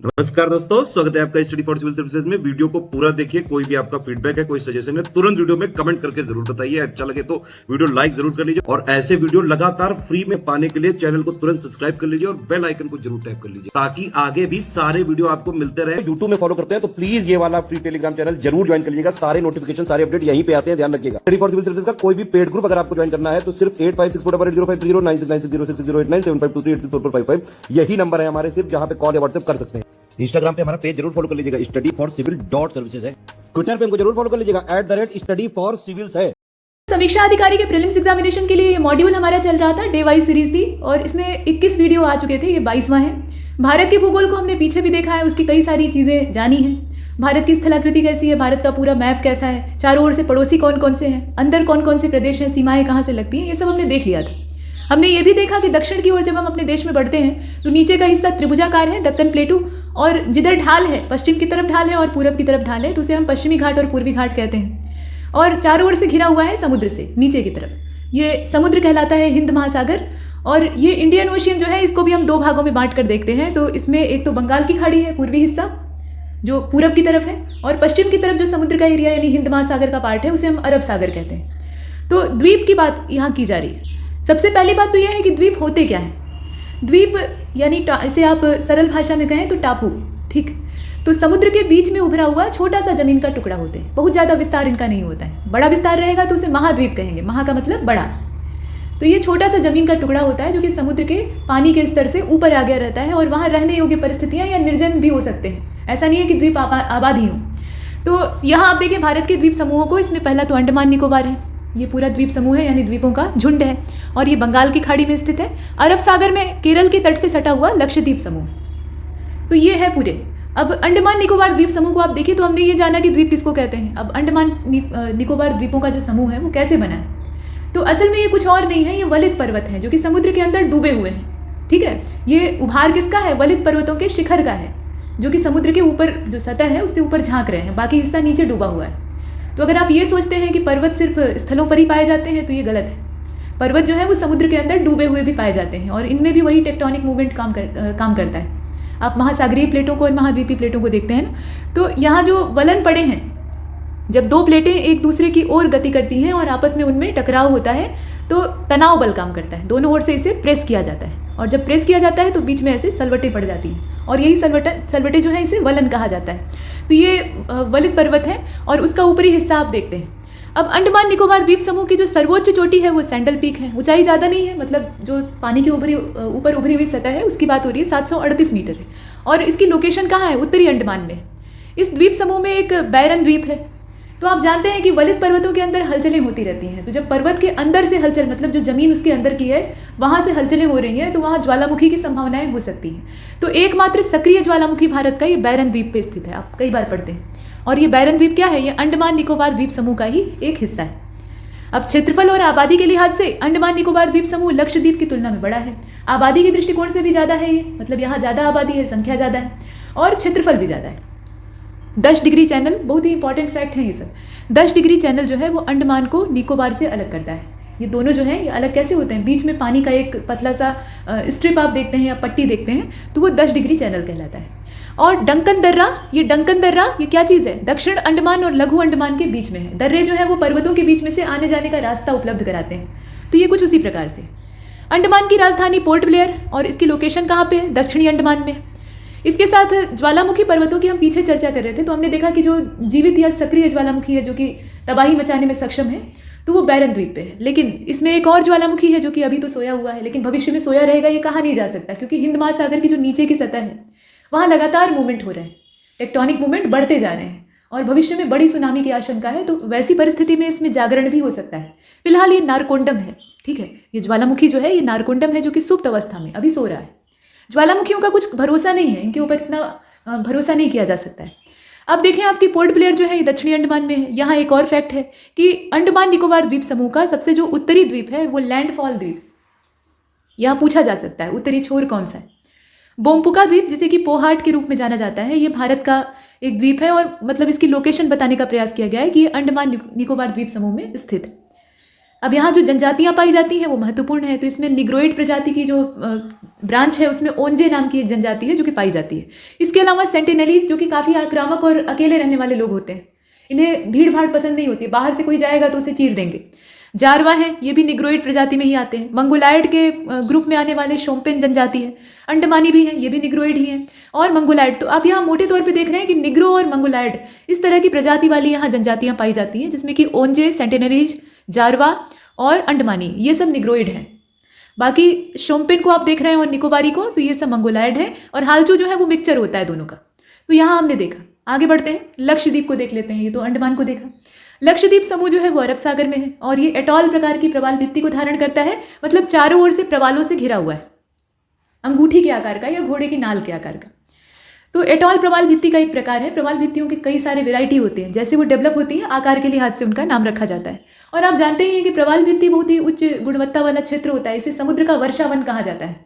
नमस्कार दोस्तों, स्वागत है आपका स्टडी फॉर सिविल सर्विसेज में। वीडियो को पूरा देखिए। कोई भी आपका फीडबैक है, कोई सजेशन है, तुरंत वीडियो में कमेंट करके जरूर बताइए। अच्छा लगे तो वीडियो लाइक जरूर कर लीजिए और ऐसे वीडियो लगातार फ्री में पाने के लिए चैनल को तुरंत सब्सक्राइब कर लीजिए और बेल आइकन को जरूर टैप कर लीजिए ताकि आगे भी सारे वीडियो आपको मिलते रहे। यूट्यूब में फॉलो करते हैं तो प्लीज ये वाला फ्री टेलीग्राम चैनल जरूर ज्वाइन कर लीजिएगा। सारे नोटिफिकेशन, सारे अपडेट यहीं पे आते हैं, ध्यान रखिएगा। स्टडी फॉर सिविल सर्विसेज का कोई भी पेड ग्रुप अगर आपको ज्वाइन करना है तो सिर्फ 856480560660897523864455 यही नंबर है हमारे, सिर्फ जहां पे कॉल या व्हाट्सएप कर सकते हैं। इंस्टाग्राम पे हमारा पेज जरूर फॉलो कर लीजिएगा, studyforcivil.services है। ट्विटर पे हमको जरूर फॉलो कर लीजिएगा, @studyforcivils है। समीक्षा अधिकारी के प्रीलिम्स एग्जामिनेशन के लिए ये मॉड्यूल हमारा चल रहा था, डे वाइज सीरीज थी और इसमें 21 वीडियो आ चुके थे, ये 22वां है। भारत के भूगोल को हमने पीछे भी देखा है, उसकी कई सारी चीज़ें जानी हैं। भारत की स्थलाकृति कैसी है, भारत का पूरा मैप कैसा है, चारों ओर से पड़ोसी कौन कौन से हैं, अंदर कौन कौन से प्रदेश हैं, सीमाएं कहाँ से लगती हैं, ये सब हमने देख लिया था। हमने ये भी देखा कि दक्षिण की ओर जब हम अपने देश में बढ़ते हैं तो नीचे का हिस्सा त्रिभुजाकार है, दक्कन प्लेटू, और जिधर ढाल है, पश्चिम की तरफ ढाल है और पूरब की तरफ ढाल है, तो उसे हम पश्चिमी घाट और पूर्वी घाट कहते हैं। और चारों ओर से घिरा हुआ है समुद्र से नीचे की तरफ, ये समुद्र कहलाता है हिंद महासागर। और ये इंडियन ओशियन जो है इसको भी हम दो भागों में बांट कर देखते हैं। तो इसमें एक तो बंगाल की खाड़ी है, पूर्वी हिस्सा जो पूरब की तरफ है, और पश्चिम की तरफ जो समुद्र का एरिया यानी हिंद महासागर का पार्ट है उसे हम अरब सागर कहते हैं। तो द्वीप की बात यहाँ की जा रही है। सबसे पहली बात तो यह है कि द्वीप होते क्या हैं। द्वीप यानी इसे आप सरल भाषा में कहें तो टापू, ठीक। तो समुद्र के बीच में उभरा हुआ छोटा सा जमीन का टुकड़ा होते हैं, बहुत ज़्यादा विस्तार इनका नहीं होता है। बड़ा विस्तार रहेगा तो उसे महाद्वीप कहेंगे, महा का मतलब बड़ा। तो ये छोटा सा जमीन का टुकड़ा होता है जो कि समुद्र के पानी के स्तर से ऊपर आ गया रहता है और वहाँ रहने योग्य परिस्थितियाँ या निर्जन भी हो सकते हैं। ऐसा नहीं है कि द्वीप आबाद ही हो। तो यहाँ आप देखें भारत के द्वीप समूहों को, इसमें पहला तो अंडमान निकोबार है, ये पूरा द्वीप समूह है यानी द्वीपों का झुंड है, और ये बंगाल की खाड़ी में स्थित है। अरब सागर में केरल के तट से सटा हुआ लक्षद्वीप समूह, तो ये है पूरे। अब अंडमान निकोबार द्वीप समूह को आप देखिए तो हमने ये जाना कि द्वीप किसको कहते हैं। अब अंडमान निकोबार द्वीपों का जो समूह है वो कैसे बना है, तो असल में ये कुछ और नहीं है, ये वलित पर्वत हैं जो कि समुद्र के अंदर डूबे हुए हैं, ठीक है। ये उभार किसका है, वलित पर्वतों के शिखर का है जो कि समुद्र के ऊपर जो सतह है उससे ऊपर झांक रहे हैं, बाकी हिस्सा नीचे डूबा हुआ है। तो अगर आप ये सोचते हैं कि पर्वत सिर्फ स्थलों पर ही पाए जाते हैं तो ये गलत है। पर्वत जो है वो समुद्र के अंदर डूबे हुए भी पाए जाते हैं और इनमें भी वही टेक्टोनिक मूवमेंट काम करता है। आप महासागरीय प्लेटों को और महाद्वीपीय प्लेटों को देखते हैं ना, तो यहाँ जो वलन पड़े हैं, जब दो प्लेटें एक दूसरे की ओर गति करती हैं और आपस में उनमें टकराव होता है तो तनाव बल काम करता है, दोनों ओर से इसे प्रेस किया जाता है, और जब प्रेस किया जाता है तो बीच में ऐसे सलवटें पड़ जाती हैं और यही सलवटें जो है इसे वलन कहा जाता है। तो ये वलित पर्वत है और उसका ऊपरी हिस्सा आप देखते हैं। अब अंडमान निकोबार द्वीप समूह की जो सर्वोच्च चोटी है वो सैंडल पीक है, ऊंचाई ज़्यादा नहीं है, मतलब जो पानी की ऊपर उभरी हुई सतह है उसकी बात हो रही है, 738 मीटर है। और इसकी लोकेशन कहाँ है, उत्तरी अंडमान में। इस द्वीप समूह में एक बैरन द्वीप है। तो आप जानते हैं कि वलित पर्वतों के अंदर हलचलें होती रहती हैं, तो जब पर्वत के अंदर से हलचल, मतलब जो जमीन उसके अंदर की है वहाँ से हलचलें हो रही हैं तो वहाँ ज्वालामुखी की संभावनाएं हो सकती हैं। तो एकमात्र सक्रिय ज्वालामुखी भारत का ये बैरन द्वीप पे स्थित है, आप कई बार पढ़ते हैं। और ये बैरन द्वीप क्या है, ये अंडमान निकोबार द्वीप समूह का ही एक हिस्सा है। अब क्षेत्रफल और आबादी के लिहाज से अंडमान निकोबार द्वीप समूह लक्षद्वीप की तुलना में बड़ा है। आबादी के दृष्टिकोण से भी ज़्यादा है ये, मतलब यहाँ ज़्यादा आबादी है, संख्या ज़्यादा है और क्षेत्रफल भी ज़्यादा है। 10 डिग्री चैनल, बहुत ही इंपॉर्टेंट फैक्ट है ये सब। 10 डिग्री चैनल जो है वो अंडमान को निकोबार से अलग करता है। ये दोनों जो है ये अलग कैसे होते हैं, बीच में पानी का एक पतला सा स्ट्रिप आप देखते हैं या पट्टी देखते हैं तो वो 10 डिग्री चैनल कहलाता है। और डंकन दर्रा ये क्या चीज़ है, दक्षिण अंडमान और लघु अंडमान के बीच में है। दर्रे जो है वो पर्वतों के बीच में से आने जाने का रास्ता उपलब्ध कराते हैं, तो ये कुछ उसी प्रकार से। अंडमान की राजधानी पोर्ट ब्लेयर, और इसकी लोकेशन कहाँ पे है, दक्षिणी अंडमान में। इसके साथ ज्वालामुखी पर्वतों की हम पीछे चर्चा कर रहे थे, तो हमने देखा कि जो जीवित या सक्रिय ज्वालामुखी है जो कि तबाही मचाने में सक्षम है तो वो बैरन द्वीप पे है। लेकिन इसमें एक और ज्वालामुखी है जो कि अभी तो सोया हुआ है, लेकिन भविष्य में सोया रहेगा ये कहा नहीं जा सकता, क्योंकि हिंद महासागर की जो नीचे की सतह है वहाँ लगातार मूवमेंट हो रहे हैं, टेक्टोनिक मूवमेंट बढ़ते जा रहे हैं और भविष्य में बड़ी सुनामी की आशंका है। तो वैसी परिस्थिति में इसमें जागरण भी हो सकता है। फिलहाल ये नारकोंडम है, ठीक है। ये ज्वालामुखी जो है ये नारकोंडम है जो कि सुप्त अवस्था में अभी सो रहा है। ज्वालामुखियों का कुछ भरोसा नहीं है, इनके ऊपर इतना भरोसा नहीं किया जा सकता है। अब देखें आपकी पोर्ट ब्लेयर जो है ये दक्षिणी अंडमान में है। यहाँ एक और फैक्ट है कि अंडमान निकोबार द्वीप समूह का सबसे जो उत्तरी द्वीप है वो लैंडफॉल द्वीप, यहाँ पूछा जा सकता है उत्तरी छोर कौन सा है। बोमपुका द्वीप जिसे कि पोहाट के रूप में जाना जाता है, ये भारत का एक द्वीप है और मतलब इसकी लोकेशन बताने का प्रयास किया गया है कि ये अंडमान निकोबार द्वीप समूह में स्थित है। अब यहाँ जो जनजातियाँ पाई जाती हैं वो महत्वपूर्ण है। तो इसमें निग्रोइड प्रजाति की जो ब्रांच है उसमें ओंजे नाम की एक जनजाति है जो कि पाई जाती है। इसके अलावा सेंटिनेलीज जो कि काफ़ी आक्रामक और अकेले रहने वाले लोग होते हैं, इन्हें भीड़ भाड़ पसंद नहीं होती, बाहर से कोई जाएगा तो उसे चीर देंगे। जारवा हैं, ये भी निग्रोइड प्रजाति में ही आते हैं। मंगोलायड के ग्रुप में आने वाले शोम्पेन जनजाति है। अंडमानी भी है, ये भी निग्रोइड ही है। और मंगोलायड, तो आप यहाँ मोटे तौर पे देख रहे हैं कि निग्रो और मंगोलायड इस तरह की प्रजाति वाली यहाँ जनजातियाँ पाई जाती हैं, जिसमें कि ओंजे, सेंटिनरीज, जारवा और अंडमानी ये सब निग्रोइड हैं। बाकी शोम्पेन को आप देख रहे हैं और निकोबारी को, तो ये सब मंगोलायड है। और हालचू जो है वो मिक्सचर होता है दोनों का। तो यहाँ हमने देखा। आगे बढ़ते हैं, लक्षद्वीप को देख लेते हैं। ये तो अंडमान को देखा। लक्षद्वीप समूह जो है वो अरब सागर में है और ये एटॉल प्रकार की प्रवाल भित्ति को धारण करता है, मतलब चारों ओर से प्रवालों से घिरा हुआ है, अंगूठी के आकार का या घोड़े की नाल के आकार का। तो एटॉल प्रवाल भित्ति का एक प्रकार है। प्रवाल भित्तियों के कई सारे वैरायटी होते हैं, जैसे वो डेवलप होती है आकार के लिहाज से उनका नाम रखा जाता है। और आप जानते ही हैं कि प्रवाल भित्ति बहुत ही उच्च गुणवत्ता वाला क्षेत्र होता है, इसे समुद्र का वर्षावन कहा जाता है।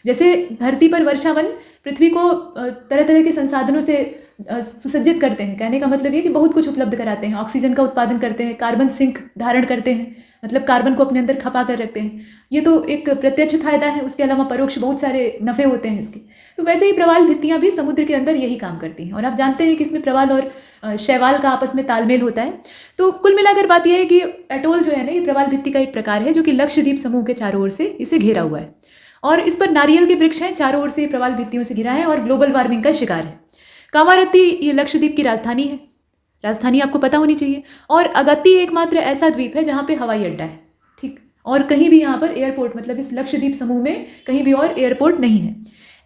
जैसे धरती पर वर्षावन पृथ्वी को तरह तरह के संसाधनों से सुसज्जित करते हैं, कहने का मतलब ये कि बहुत कुछ उपलब्ध कराते हैं। ऑक्सीजन का उत्पादन करते हैं, कार्बन सिंक धारण करते हैं, मतलब कार्बन को अपने अंदर खपा कर रखते हैं। ये तो एक प्रत्यक्ष फायदा है, उसके अलावा परोक्ष बहुत सारे नफ़े होते हैं इसके। तो वैसे ही प्रवाल भित्तियाँ भी समुद्र के अंदर यही काम करती हैं। और आप जानते हैं कि इसमें प्रवाल और शैवाल का आपस में तालमेल होता है। तो कुल मिलाकर बात यह है कि एटोल जो है ना, ये प्रवाल भित्ति का एक प्रकार है जो कि लक्षद्वीप समूह के चारों ओर से इसे घेरा हुआ है। और इस पर नारियल के वृक्ष हैं, चारों ओर से प्रवाल भित्तियों से घिरा है और ग्लोबल वार्मिंग का शिकार है। कावारत्ती ये लक्षद्वीप की राजधानी है, राजधानी आपको पता होनी चाहिए। और अगत्ती एकमात्र ऐसा द्वीप है जहाँ पे हवाई अड्डा है, ठीक, और कहीं भी यहाँ पर एयरपोर्ट, मतलब इस लक्षद्वीप समूह में कहीं भी और एयरपोर्ट नहीं है।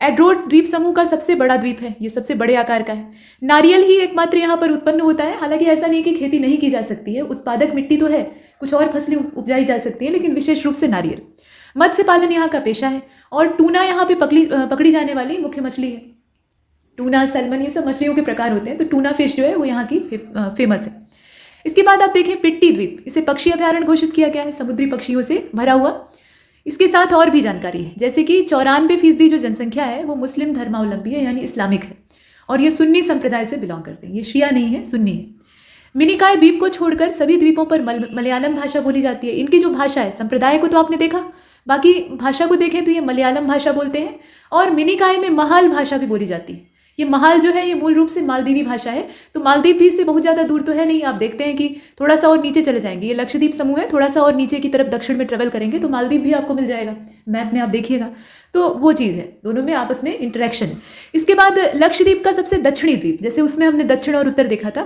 एड्रोट द्वीप समूह का सबसे बड़ा द्वीप है, ये सबसे बड़े आकार का है। नारियल ही एकमात्र यहाँ पर उत्पन्न होता है। हालांकि ऐसा नहीं कि खेती नहीं की जा सकती है, उत्पादक मिट्टी तो है, कुछ और फसलें उपजाई जा सकती हैं, लेकिन विशेष रूप से नारियल। मत्स्य पालन यहाँ का पेशा है और टूना यहाँ पे पकड़ी जाने वाली मुख्य मछली है। टूना, सैल्मन, ये सब मछलियों के प्रकार होते हैं। तो टूना फिश जो है वो यहाँ की फेमस है। इसके बाद आप देखें पिट्टी द्वीप, इसे पक्षी अभ्यारण्य घोषित किया गया है, समुद्री पक्षियों से भरा हुआ। इसके साथ और भी जानकारी है, जैसे कि 94% जो जनसंख्या है वो मुस्लिम धर्मावलंबी है, यानी इस्लामिक है। और ये सुन्नी संप्रदाय से बिलोंग करते हैं, ये शिया नहीं है, सुन्नी है। मिनिकाय द्वीप को छोड़कर सभी द्वीपों पर मलयालम भाषा बोली जाती है। इनकी जो भाषा है, संप्रदाय को तो आपने देखा, बाकी भाषा को देखें तो ये मलयालम भाषा बोलते हैं। और मिनिकाय में महाल भाषा भी बोली जाती है। ये महाल जो है ये मूल रूप से मालदीवी भाषा है। तो मालदीव भी इससे बहुत ज़्यादा दूर तो है नहीं, आप देखते हैं कि थोड़ा सा और नीचे चले जाएंगे, ये लक्षद्वीप समूह है, थोड़ा सा और नीचे की तरफ दक्षिण में ट्रेवल करेंगे तो मालदीव भी आपको मिल जाएगा, मैप में आप देखिएगा। तो वो चीज़ है, दोनों में आपस में इंटरेक्शन है। इसके बाद लक्षद्वीप का सबसे दक्षिणी द्वीप, जैसे उसमें हमने दक्षिण और उत्तर देखा था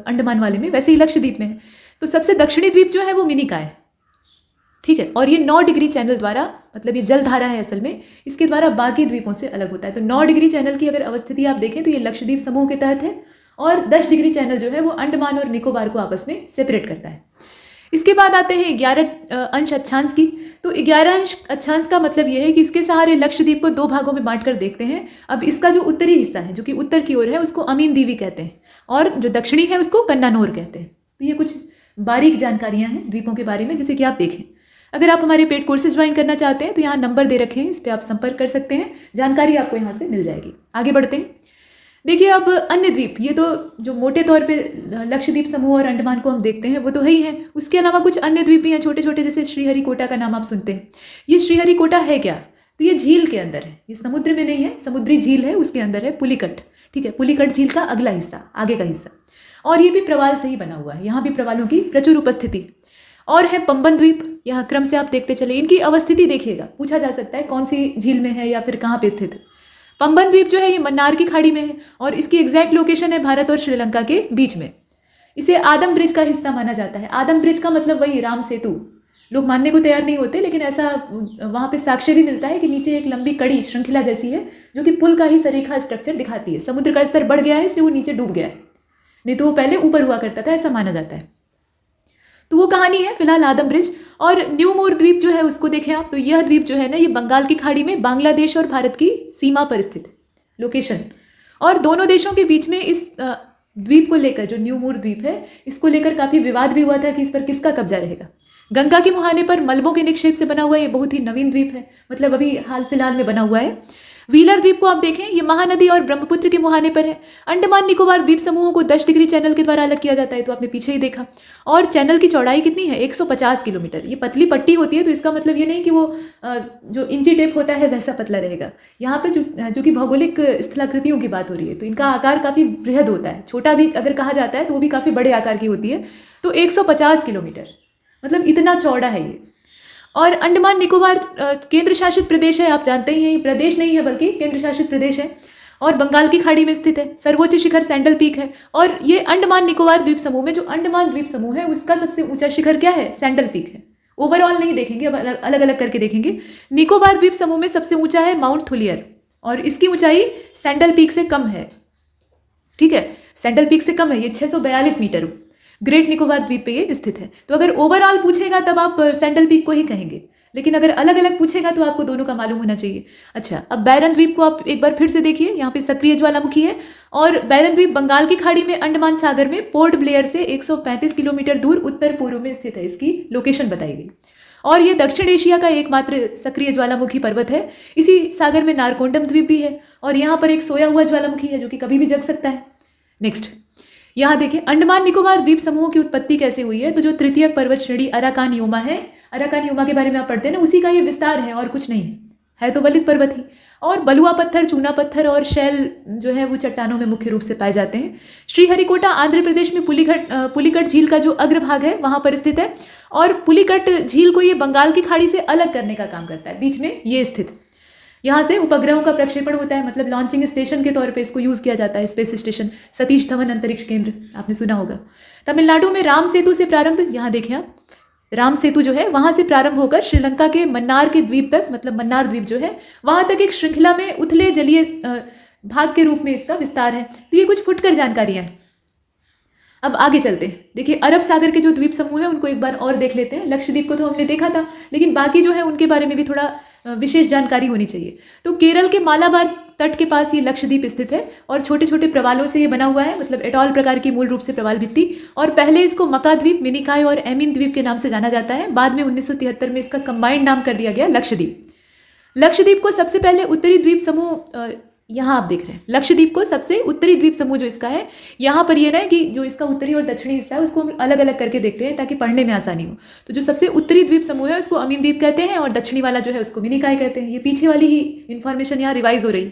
अंडमान वाले में, वैसे ही लक्षद्वीप में है। तो सबसे दक्षिणी द्वीप जो है वो मिनिकाय है, ठीक है। और ये 9 डिग्री चैनल द्वारा, मतलब ये जलधारा है असल में, इसके द्वारा बाकी द्वीपों से अलग होता है। तो 9 डिग्री चैनल की अगर अवस्थिति आप देखें तो ये लक्षद्वीप समूह के तहत है। और 10 डिग्री चैनल जो है वो अंडमान और निकोबार को आपस में सेपरेट करता है। इसके बाद आते हैं 11 अंश अक्षांश की। तो 11 अंश अक्षांश का मतलब ये है कि इसके सहारे लक्षद्वीप को 2 भागों में बांट कर देखते हैं। अब इसका जो उत्तरी हिस्सा है, जो कि उत्तर की ओर है, उसको अमीन दीवी कहते हैं, और जो दक्षिणी है उसको कन्नानौर कहते हैं। तो ये कुछ बारीक जानकारियाँ हैं द्वीपों के बारे में, जिसे कि आप देखें। अगर आप हमारे पेड कोर्सेज ज्वाइन करना चाहते हैं तो यहाँ नंबर दे रखे हैं, इस पर आप संपर्क कर सकते हैं, जानकारी आपको यहाँ से मिल जाएगी। आगे बढ़ते हैं। देखिए अब अन्य द्वीप, ये तो जो मोटे तौर पे लक्षद्वीप समूह और अंडमान को हम देखते हैं वो तो है ही है। उसके अलावा कुछ अन्य द्वीप भी हैं छोटे छोटे, जैसे श्रीहरिकोटा का नाम आप सुनते हैं। ये श्रीहरिकोटा है क्या? तो ये झील के अंदर है, ये समुद्र में नहीं है, समुद्री झील है, उसके अंदर है पुलिकट, ठीक है। पुलिकट झील का अगला हिस्सा, आगे का हिस्सा, और ये भी प्रवाल से ही बना हुआ है, यहाँ भी प्रवालों की प्रचुर उपस्थिति। और है पंबन द्वीप, यहाँ क्रम से आप देखते चले, इनकी अवस्थिति देखिएगा, पूछा जा सकता है कौन सी झील में है या फिर कहाँ पे स्थित है। पंबन द्वीप जो है ये मन्नार की खाड़ी में है और इसकी एग्जैक्ट लोकेशन है भारत और श्रीलंका के बीच में। इसे आदम ब्रिज का हिस्सा माना जाता है। आदम ब्रिज का मतलब वही राम सेतु, लोग मानने को तैयार नहीं होते, लेकिन ऐसा वहाँ पे साक्ष्य भी मिलता है कि नीचे एक लंबी कड़ी श्रृंखला जैसी है जो कि पुल का ही सरीखा स्ट्रक्चर दिखाती है। समुद्र का स्तर बढ़ गया है इसलिए वो नीचे डूब गया है, नहीं तो वो पहले ऊपर हुआ करता था, ऐसा माना जाता है। तो वो कहानी है फिलहाल आदम ब्रिज। और न्यू मोर द्वीप जो है उसको देखें आप, तो यह द्वीप जो है ना, ये बंगाल की खाड़ी में बांग्लादेश और भारत की सीमा पर स्थित लोकेशन। और दोनों देशों के बीच में इस द्वीप को लेकर, जो न्यू मोर द्वीप है, इसको लेकर काफ़ी विवाद भी हुआ था कि इस पर किसका कब्जा रहेगा। गंगा के मुहाने पर मलबों के निक्षेप से बना हुआ ये बहुत ही नवीन द्वीप है, मतलब अभी हाल फिलहाल में बना हुआ है। व्हीलर द्वीप को आप देखें, ये महानदी और ब्रह्मपुत्र के मुहाने पर है। अंडमान निकोबार द्वीप समूहों को 10 डिग्री चैनल के द्वारा अलग किया जाता है, तो आपने पीछे ही देखा। और चैनल की चौड़ाई कितनी है? 150 किलोमीटर। ये पतली पट्टी होती है, तो इसका मतलब ये नहीं कि वो जो इंची टेप होता है वैसा पतला रहेगा। यहाँ पे जो कि भौगोलिक स्थलाकृतियों की बात हो रही है, तो इनका आकार काफ़ी बृहद होता है। छोटा भी अगर कहा जाता है तो वो भी काफ़ी बड़े आकार की होती है। तो 150 किलोमीटर मतलब इतना चौड़ा है ये। और अंडमान निकोबार केंद्र शासित प्रदेश है, आप जानते ही हैं, ये प्रदेश नहीं है बल्कि केंद्र शासित प्रदेश है, और बंगाल की खाड़ी में स्थित है। सर्वोच्च शिखर सैंडल पीक है, और ये अंडमान निकोबार द्वीप समूह में जो अंडमान द्वीप समूह है उसका सबसे ऊंचा शिखर क्या है? सैंडल पीक है। ओवरऑल नहीं देखेंगे, अब अलग अलग करके देखेंगे। निकोबार द्वीप समूह में सबसे ऊंचा है माउंट थुलियर, और इसकी ऊंचाई सैंडल पीक से कम है। ठीक है, सैंडल पीक से कम है, ये 642 मीटर ग्रेट निकोबार द्वीप पे ये स्थित है। तो अगर ओवरऑल पूछेगा तब आप सैंडल पीक को ही कहेंगे, लेकिन अगर अलग अलग पूछेगा तो आपको दोनों का मालूम होना चाहिए। अच्छा, अब बैरन द्वीप को आप एक बार फिर से देखिए, यहाँ पे सक्रिय ज्वालामुखी है, और बैरन द्वीप बंगाल की खाड़ी में अंडमान सागर में पोर्ट ब्लेयर से 135 किलोमीटर दूर उत्तर पूर्व में स्थित है। इसकी लोकेशन बताई गई। और ये दक्षिण एशिया का एकमात्र सक्रिय ज्वालामुखी पर्वत है। इसी सागर में नारकोंडम द्वीप भी है, और यहाँ पर एक सोया हुआ ज्वालामुखी है जो कि कभी भी जग सकता है। नेक्स्ट, यहाँ देखिए अंडमान निकोबार द्वीप समूहों की उत्पत्ति कैसे हुई है। तो जो तृतीयक पर्वत श्रेणी अराकान यूमा है, अराकान यूमा के बारे में आप पढ़ते हैं ना, उसी का ये विस्तार है और कुछ नहीं है तो वलित पर्वत ही। और बलुआ पत्थर, चूना पत्थर और शैल जो है वो चट्टानों में मुख्य रूप से पाए जाते हैं। श्रीहरिकोटा आंध्र प्रदेश में पुलिकट झील का जो अग्रभाग है वहाँ पर स्थित है, और पुलिकट झील को ये बंगाल की खाड़ी से अलग करने का काम करता है। बीच में ये स्थित, यहाँ से उपग्रहों का प्रक्षेपण होता है, मतलब लॉन्चिंग स्टेशन के तौर पे इसको यूज़ किया जाता है। स्पेस स्टेशन सतीश धवन अंतरिक्ष केंद्र आपने सुना होगा। तमिलनाडु में राम सेतु से प्रारंभ, यहाँ देखें आप, राम सेतु जो है वहाँ से प्रारंभ होकर श्रीलंका के मन्नार के द्वीप तक, मतलब मन्नार द्वीप जो है वहाँ तक एक श्रृंखला में उथले जलीय भाग के रूप में इसका विस्तार है। तो ये कुछ फुटकर जानकारियाँ हैं। अब आगे चलते हैं। देखिए अरब सागर के जो द्वीप समूह है उनको एक बार और देख लेते हैं। लक्षद्वीप को तो हमने देखा था, लेकिन बाकी जो है उनके बारे में भी थोड़ा विशेष जानकारी होनी चाहिए। तो केरल के मालाबार तट के पास ये लक्षद्वीप स्थित है, और छोटे छोटे प्रवालों से ये बना हुआ है, मतलब एटॉल प्रकार की मूल रूप से प्रवाल भित्ति। और पहले इसको मका द्वीप, मिनिकाय और एमिन द्वीप के नाम से जाना जाता है। बाद में 1973 में इसका कंबाइंड नाम कर दिया गया लक्षद्वीप। लक्षद्वीप को सबसे पहले उत्तरी द्वीप समूह, यहाँ आप देख रहे हैं लक्षद्वीप को सबसे उत्तरी द्वीप समूह जो इसका है, यहाँ पर ये ना कि जो इसका उत्तरी और दक्षिणी हिस्सा है उसको हम अलग अलग करके देखते हैं ताकि पढ़ने में आसानी हो। तो जो सबसे उत्तरी द्वीप समूह है उसको अमीन द्वीप कहते हैं, और दक्षिणी वाला जो है उसको मिनिकाय कहते हैं। ये पीछे वाली ही इन्फॉर्मेशन यहाँ रिवाइज हो रही।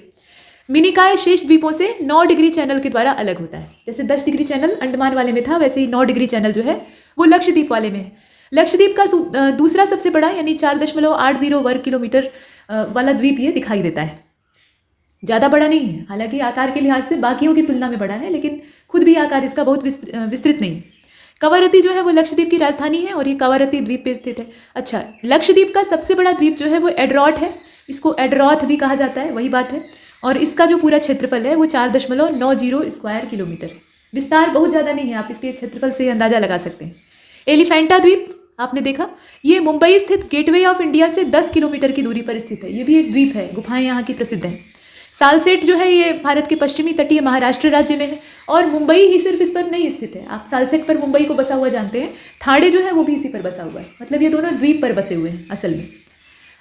मिनिकाय शेष द्वीपों से 9 डिग्री चैनल के द्वारा अलग होता है। जैसे 10 डिग्री चैनल अंडमान वाले में था, वैसे ही 9 डिग्री चैनल जो है वो लक्षद्वीप वाले में है। लक्षद्वीप का दूसरा सबसे बड़ा यानी 4.80 वर्ग किलोमीटर वाला द्वीप ये दिखाई देता है। ज़्यादा बड़ा नहीं है, हालांकि आकार के लिहाज से बाकियों की तुलना में बड़ा है, लेकिन खुद भी आकार इसका बहुत विस्तृत नहीं है। कवारत्ती जो है वो लक्षद्वीप की राजधानी है, और ये कवारत्ती द्वीप पे स्थित है। अच्छा, लक्षद्वीप का सबसे बड़ा द्वीप जो है वो एडरॉट है, इसको एडरॉथ भी कहा जाता है, वही बात है। और इसका जो पूरा क्षेत्रफल है वो 4.90 स्क्वायर किलोमीटर। विस्तार बहुत ज़्यादा नहीं है, आप इसके क्षेत्रफल से अंदाजा लगा सकते हैं। एलिफेंटा द्वीप आपने देखा, ये मुंबई स्थित गेटवे ऑफ इंडिया से 10 किलोमीटर की दूरी पर स्थित है। ये भी एक द्वीप है, गुफाएं यहाँ की प्रसिद्ध हैं। सालसेट जो है ये भारत के पश्चिमी तटीय महाराष्ट्र राज्य में है, और मुंबई ही सिर्फ इस पर नहीं स्थित है। आप सालसेट पर मुंबई को बसा हुआ जानते हैं, थाड़े जो है वो भी इसी पर बसा हुआ है, मतलब ये दोनों द्वीप पर बसे हुए हैं असल में।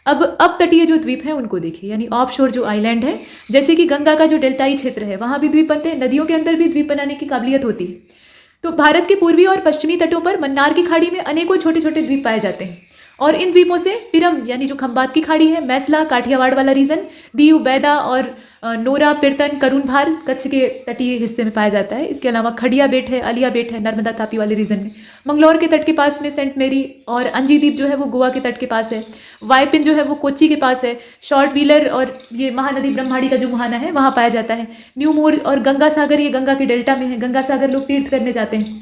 अब तटीय जो द्वीप हैं उनको देखिए, यानी ऑफ शोर जो आइलैंड है, जैसे कि गंगा का जो डेल्टाई क्षेत्र है वहाँ भी द्वीप बनते हैं, नदियों के अंदर भी द्वीप बनाने की काबिलियत होती है। तो भारत के पूर्वी और पश्चिमी तटों पर मन्नार की खाड़ी में अनेकों छोटे छोटे द्वीप पाए जाते हैं, और इन द्वीपों से पिरम यानी जो खंबात की खाड़ी है, मैसला काठियावाड़ वाला रीजन, दीव, बैदा और नोरा, पिरतन, करूनभार कच्छ के तटीय हिस्से में पाया जाता है। इसके अलावा खड़िया बेट है, अलिया बेट है नर्मदा तापी वाले रीजन में। मंगलौर के तट के पास में सेंट मेरी और अंजी द्वीप जो है वो गोवा के तट के पास है। वाइपिन जो है वो कोच्चि के पास है। शॉर्ट व्हीलर और ये महानदी ब्रह्माणी का जो मुहाना है वहाँ पाया जाता है। न्यू मोर और गंगा सागर ये गंगा के डेल्टा में है, गंगा सागर लोग तीर्थ करने जाते हैं।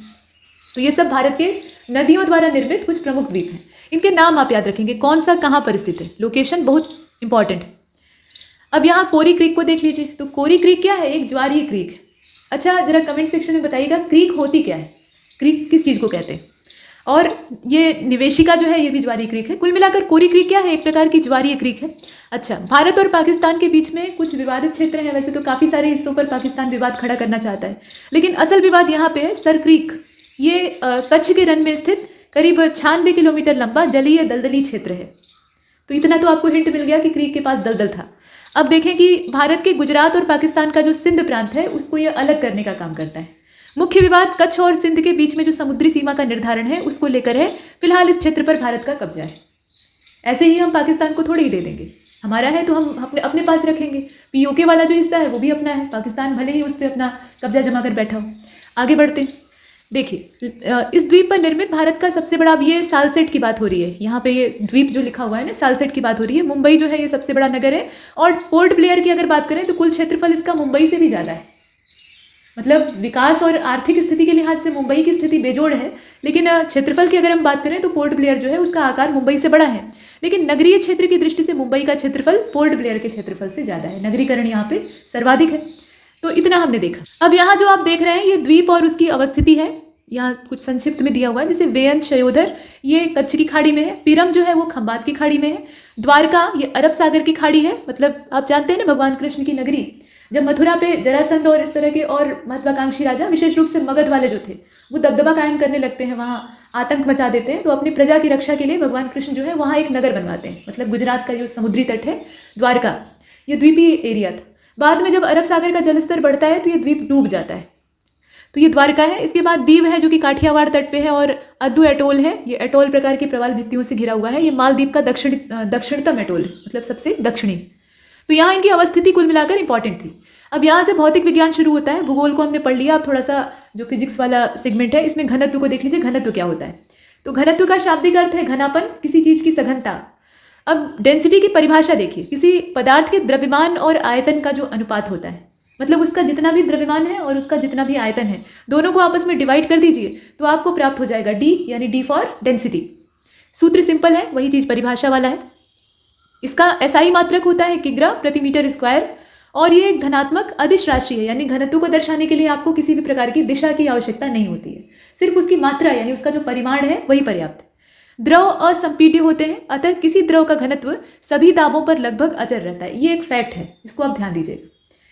तो ये सब भारत के नदियों द्वारा निर्मित कुछ प्रमुख द्वीप हैं। इनके नाम आप याद रखेंगे, कौन सा कहाँ पर स्थित है, लोकेशन बहुत इंपॉर्टेंट है। अब यहाँ कोरी क्रीक को देख लीजिए। तो कोरी क्रीक क्या है? एक ज्वारीय क्रीक। अच्छा, जरा कमेंट सेक्शन में बताइएगा क्रीक होती क्या है, क्रीक किस चीज़ को कहते हैं। और ये निवेशिका जो है ये भी ज्वारीय क्रीक है। कुल मिलाकर कोरी क्रीक क्या है? एक प्रकार की ज्वारीय क्रीक है। अच्छा, भारत और पाकिस्तान के बीच में कुछ विवादित क्षेत्र हैं। वैसे तो काफ़ी सारे हिस्सों पर पाकिस्तान विवाद खड़ा करना चाहता है, लेकिन असल विवाद यहाँ पे है सर क्रीक। ये कच्छ के रन में स्थित करीब 96 किलोमीटर लंबा जलीय दलदली क्षेत्र है। तो इतना तो आपको हिंट मिल गया कि क्रीक के पास दलदल था। अब देखें कि भारत के गुजरात और पाकिस्तान का जो सिंध प्रांत है उसको ये अलग करने का काम करता है। मुख्य विवाद कच्छ और सिंध के बीच में जो समुद्री सीमा का निर्धारण है उसको लेकर है। फिलहाल इस क्षेत्र पर भारत का कब्जा है। ऐसे ही हम पाकिस्तान को थोड़े ही दे देंगे, हमारा है तो हम अपने अपने पास रखेंगे। पीओके वाला जो हिस्सा है वो भी अपना है, पाकिस्तान भले ही उस पर अपना कब्जा जमा कर बैठा हो। आगे बढ़ते हैं। देखिए, इस द्वीप पर निर्मित भारत का सबसे बड़ा, अब ये सालसेट की बात हो रही है, यहाँ पे ये द्वीप जो लिखा हुआ है ना, सालसेट की बात हो रही है। मुंबई जो है ये सबसे बड़ा नगर है, और पोर्ट ब्लेयर की अगर बात करें तो कुल क्षेत्रफल इसका मुंबई से भी ज़्यादा है। मतलब विकास और आर्थिक स्थिति के लिहाज से मुंबई की स्थिति बेजोड़ है, लेकिन क्षेत्रफल की अगर हम बात करें तो पोर्ट ब्लेयर जो है उसका आकार मुंबई से बड़ा है। लेकिन नगरीय क्षेत्र की दृष्टि से मुंबई का क्षेत्रफल पोर्ट ब्लेयर के क्षेत्रफल से ज़्यादा है। नगरीकरण यहाँ पे सर्वाधिक है। तो इतना हमने देखा। अब यहाँ जो आप देख रहे हैं ये द्वीप और उसकी अवस्थिति है, यहाँ कुछ संक्षिप्त में दिया हुआ है। जैसे वेयन शयोधर ये कच्छ की खाड़ी में है, पिरम जो है वो खंबात की खाड़ी में है, द्वारका ये अरब सागर की खाड़ी है। मतलब आप जानते हैं ना भगवान कृष्ण की नगरी, जब मथुरा पे जरासंध और इस तरह के और महत्वाकांक्षी राजा, विशेष रूप से मगध वाले जो थे, वो दबदबा कायम करने लगते हैं, वहाँ आतंक मचा देते हैं, तो अपनी प्रजा की रक्षा के लिए भगवान कृष्ण जो है वहाँ एक नगर बनवाते हैं। मतलब गुजरात का जो समुद्री तट है द्वारका, ये द्वीपीय एरिया था। बाद में जब अरब सागर का जलस्तर बढ़ता है तो ये द्वीप डूब जाता है। तो ये द्वारका है। इसके बाद दीव है जो कि काठियावाड़ तट पे है, और अद्दू एटोल है, ये एटोल प्रकार की प्रवाल भित्तियों से घिरा हुआ है। ये मालदीव का दक्षिणतम एटोल है, मतलब सबसे दक्षिणी। तो यहाँ इनकी अवस्थिति कुल मिलाकर इंपॉर्टेंट थी। अब यहाँ से भौतिक विज्ञान शुरू होता है। भूगोल को हमने पढ़ लिया। अब थोड़ा सा जो फिजिक्स वाला सेगमेंट है इसमें घनत्व को देख लीजिए। घनत्व क्या होता है? तो घनत्व का शाब्दिक अर्थ है घनापन, किसी चीज़ की सघनता। अब डेंसिटी की परिभाषा देखिए, किसी पदार्थ के द्रव्यमान और आयतन का जो अनुपात होता है, मतलब उसका जितना भी द्रव्यमान है और उसका जितना भी आयतन है, दोनों को आपस में डिवाइड कर दीजिए तो आपको प्राप्त हो जाएगा डी, यानी डी फॉर डेंसिटी। सूत्र सिंपल है, वही चीज़ परिभाषा वाला है। इसका एसआई मात्रक होता है किग्रा प्रति मीटर स्क्वायर, और ये एक धनात्मक अदिश राशि है, यानी घनत्व को दर्शाने के लिए आपको किसी भी प्रकार की दिशा की आवश्यकता नहीं होती है, सिर्फ उसकी मात्रा यानी उसका जो परिमाण है वही पर्याप्त है। द्रव असंपीड्य होते हैं, अतः किसी द्रव का घनत्व सभी दाबों पर लगभग अचर रहता है। ये एक फैक्ट है, इसको आप ध्यान दीजिएगा।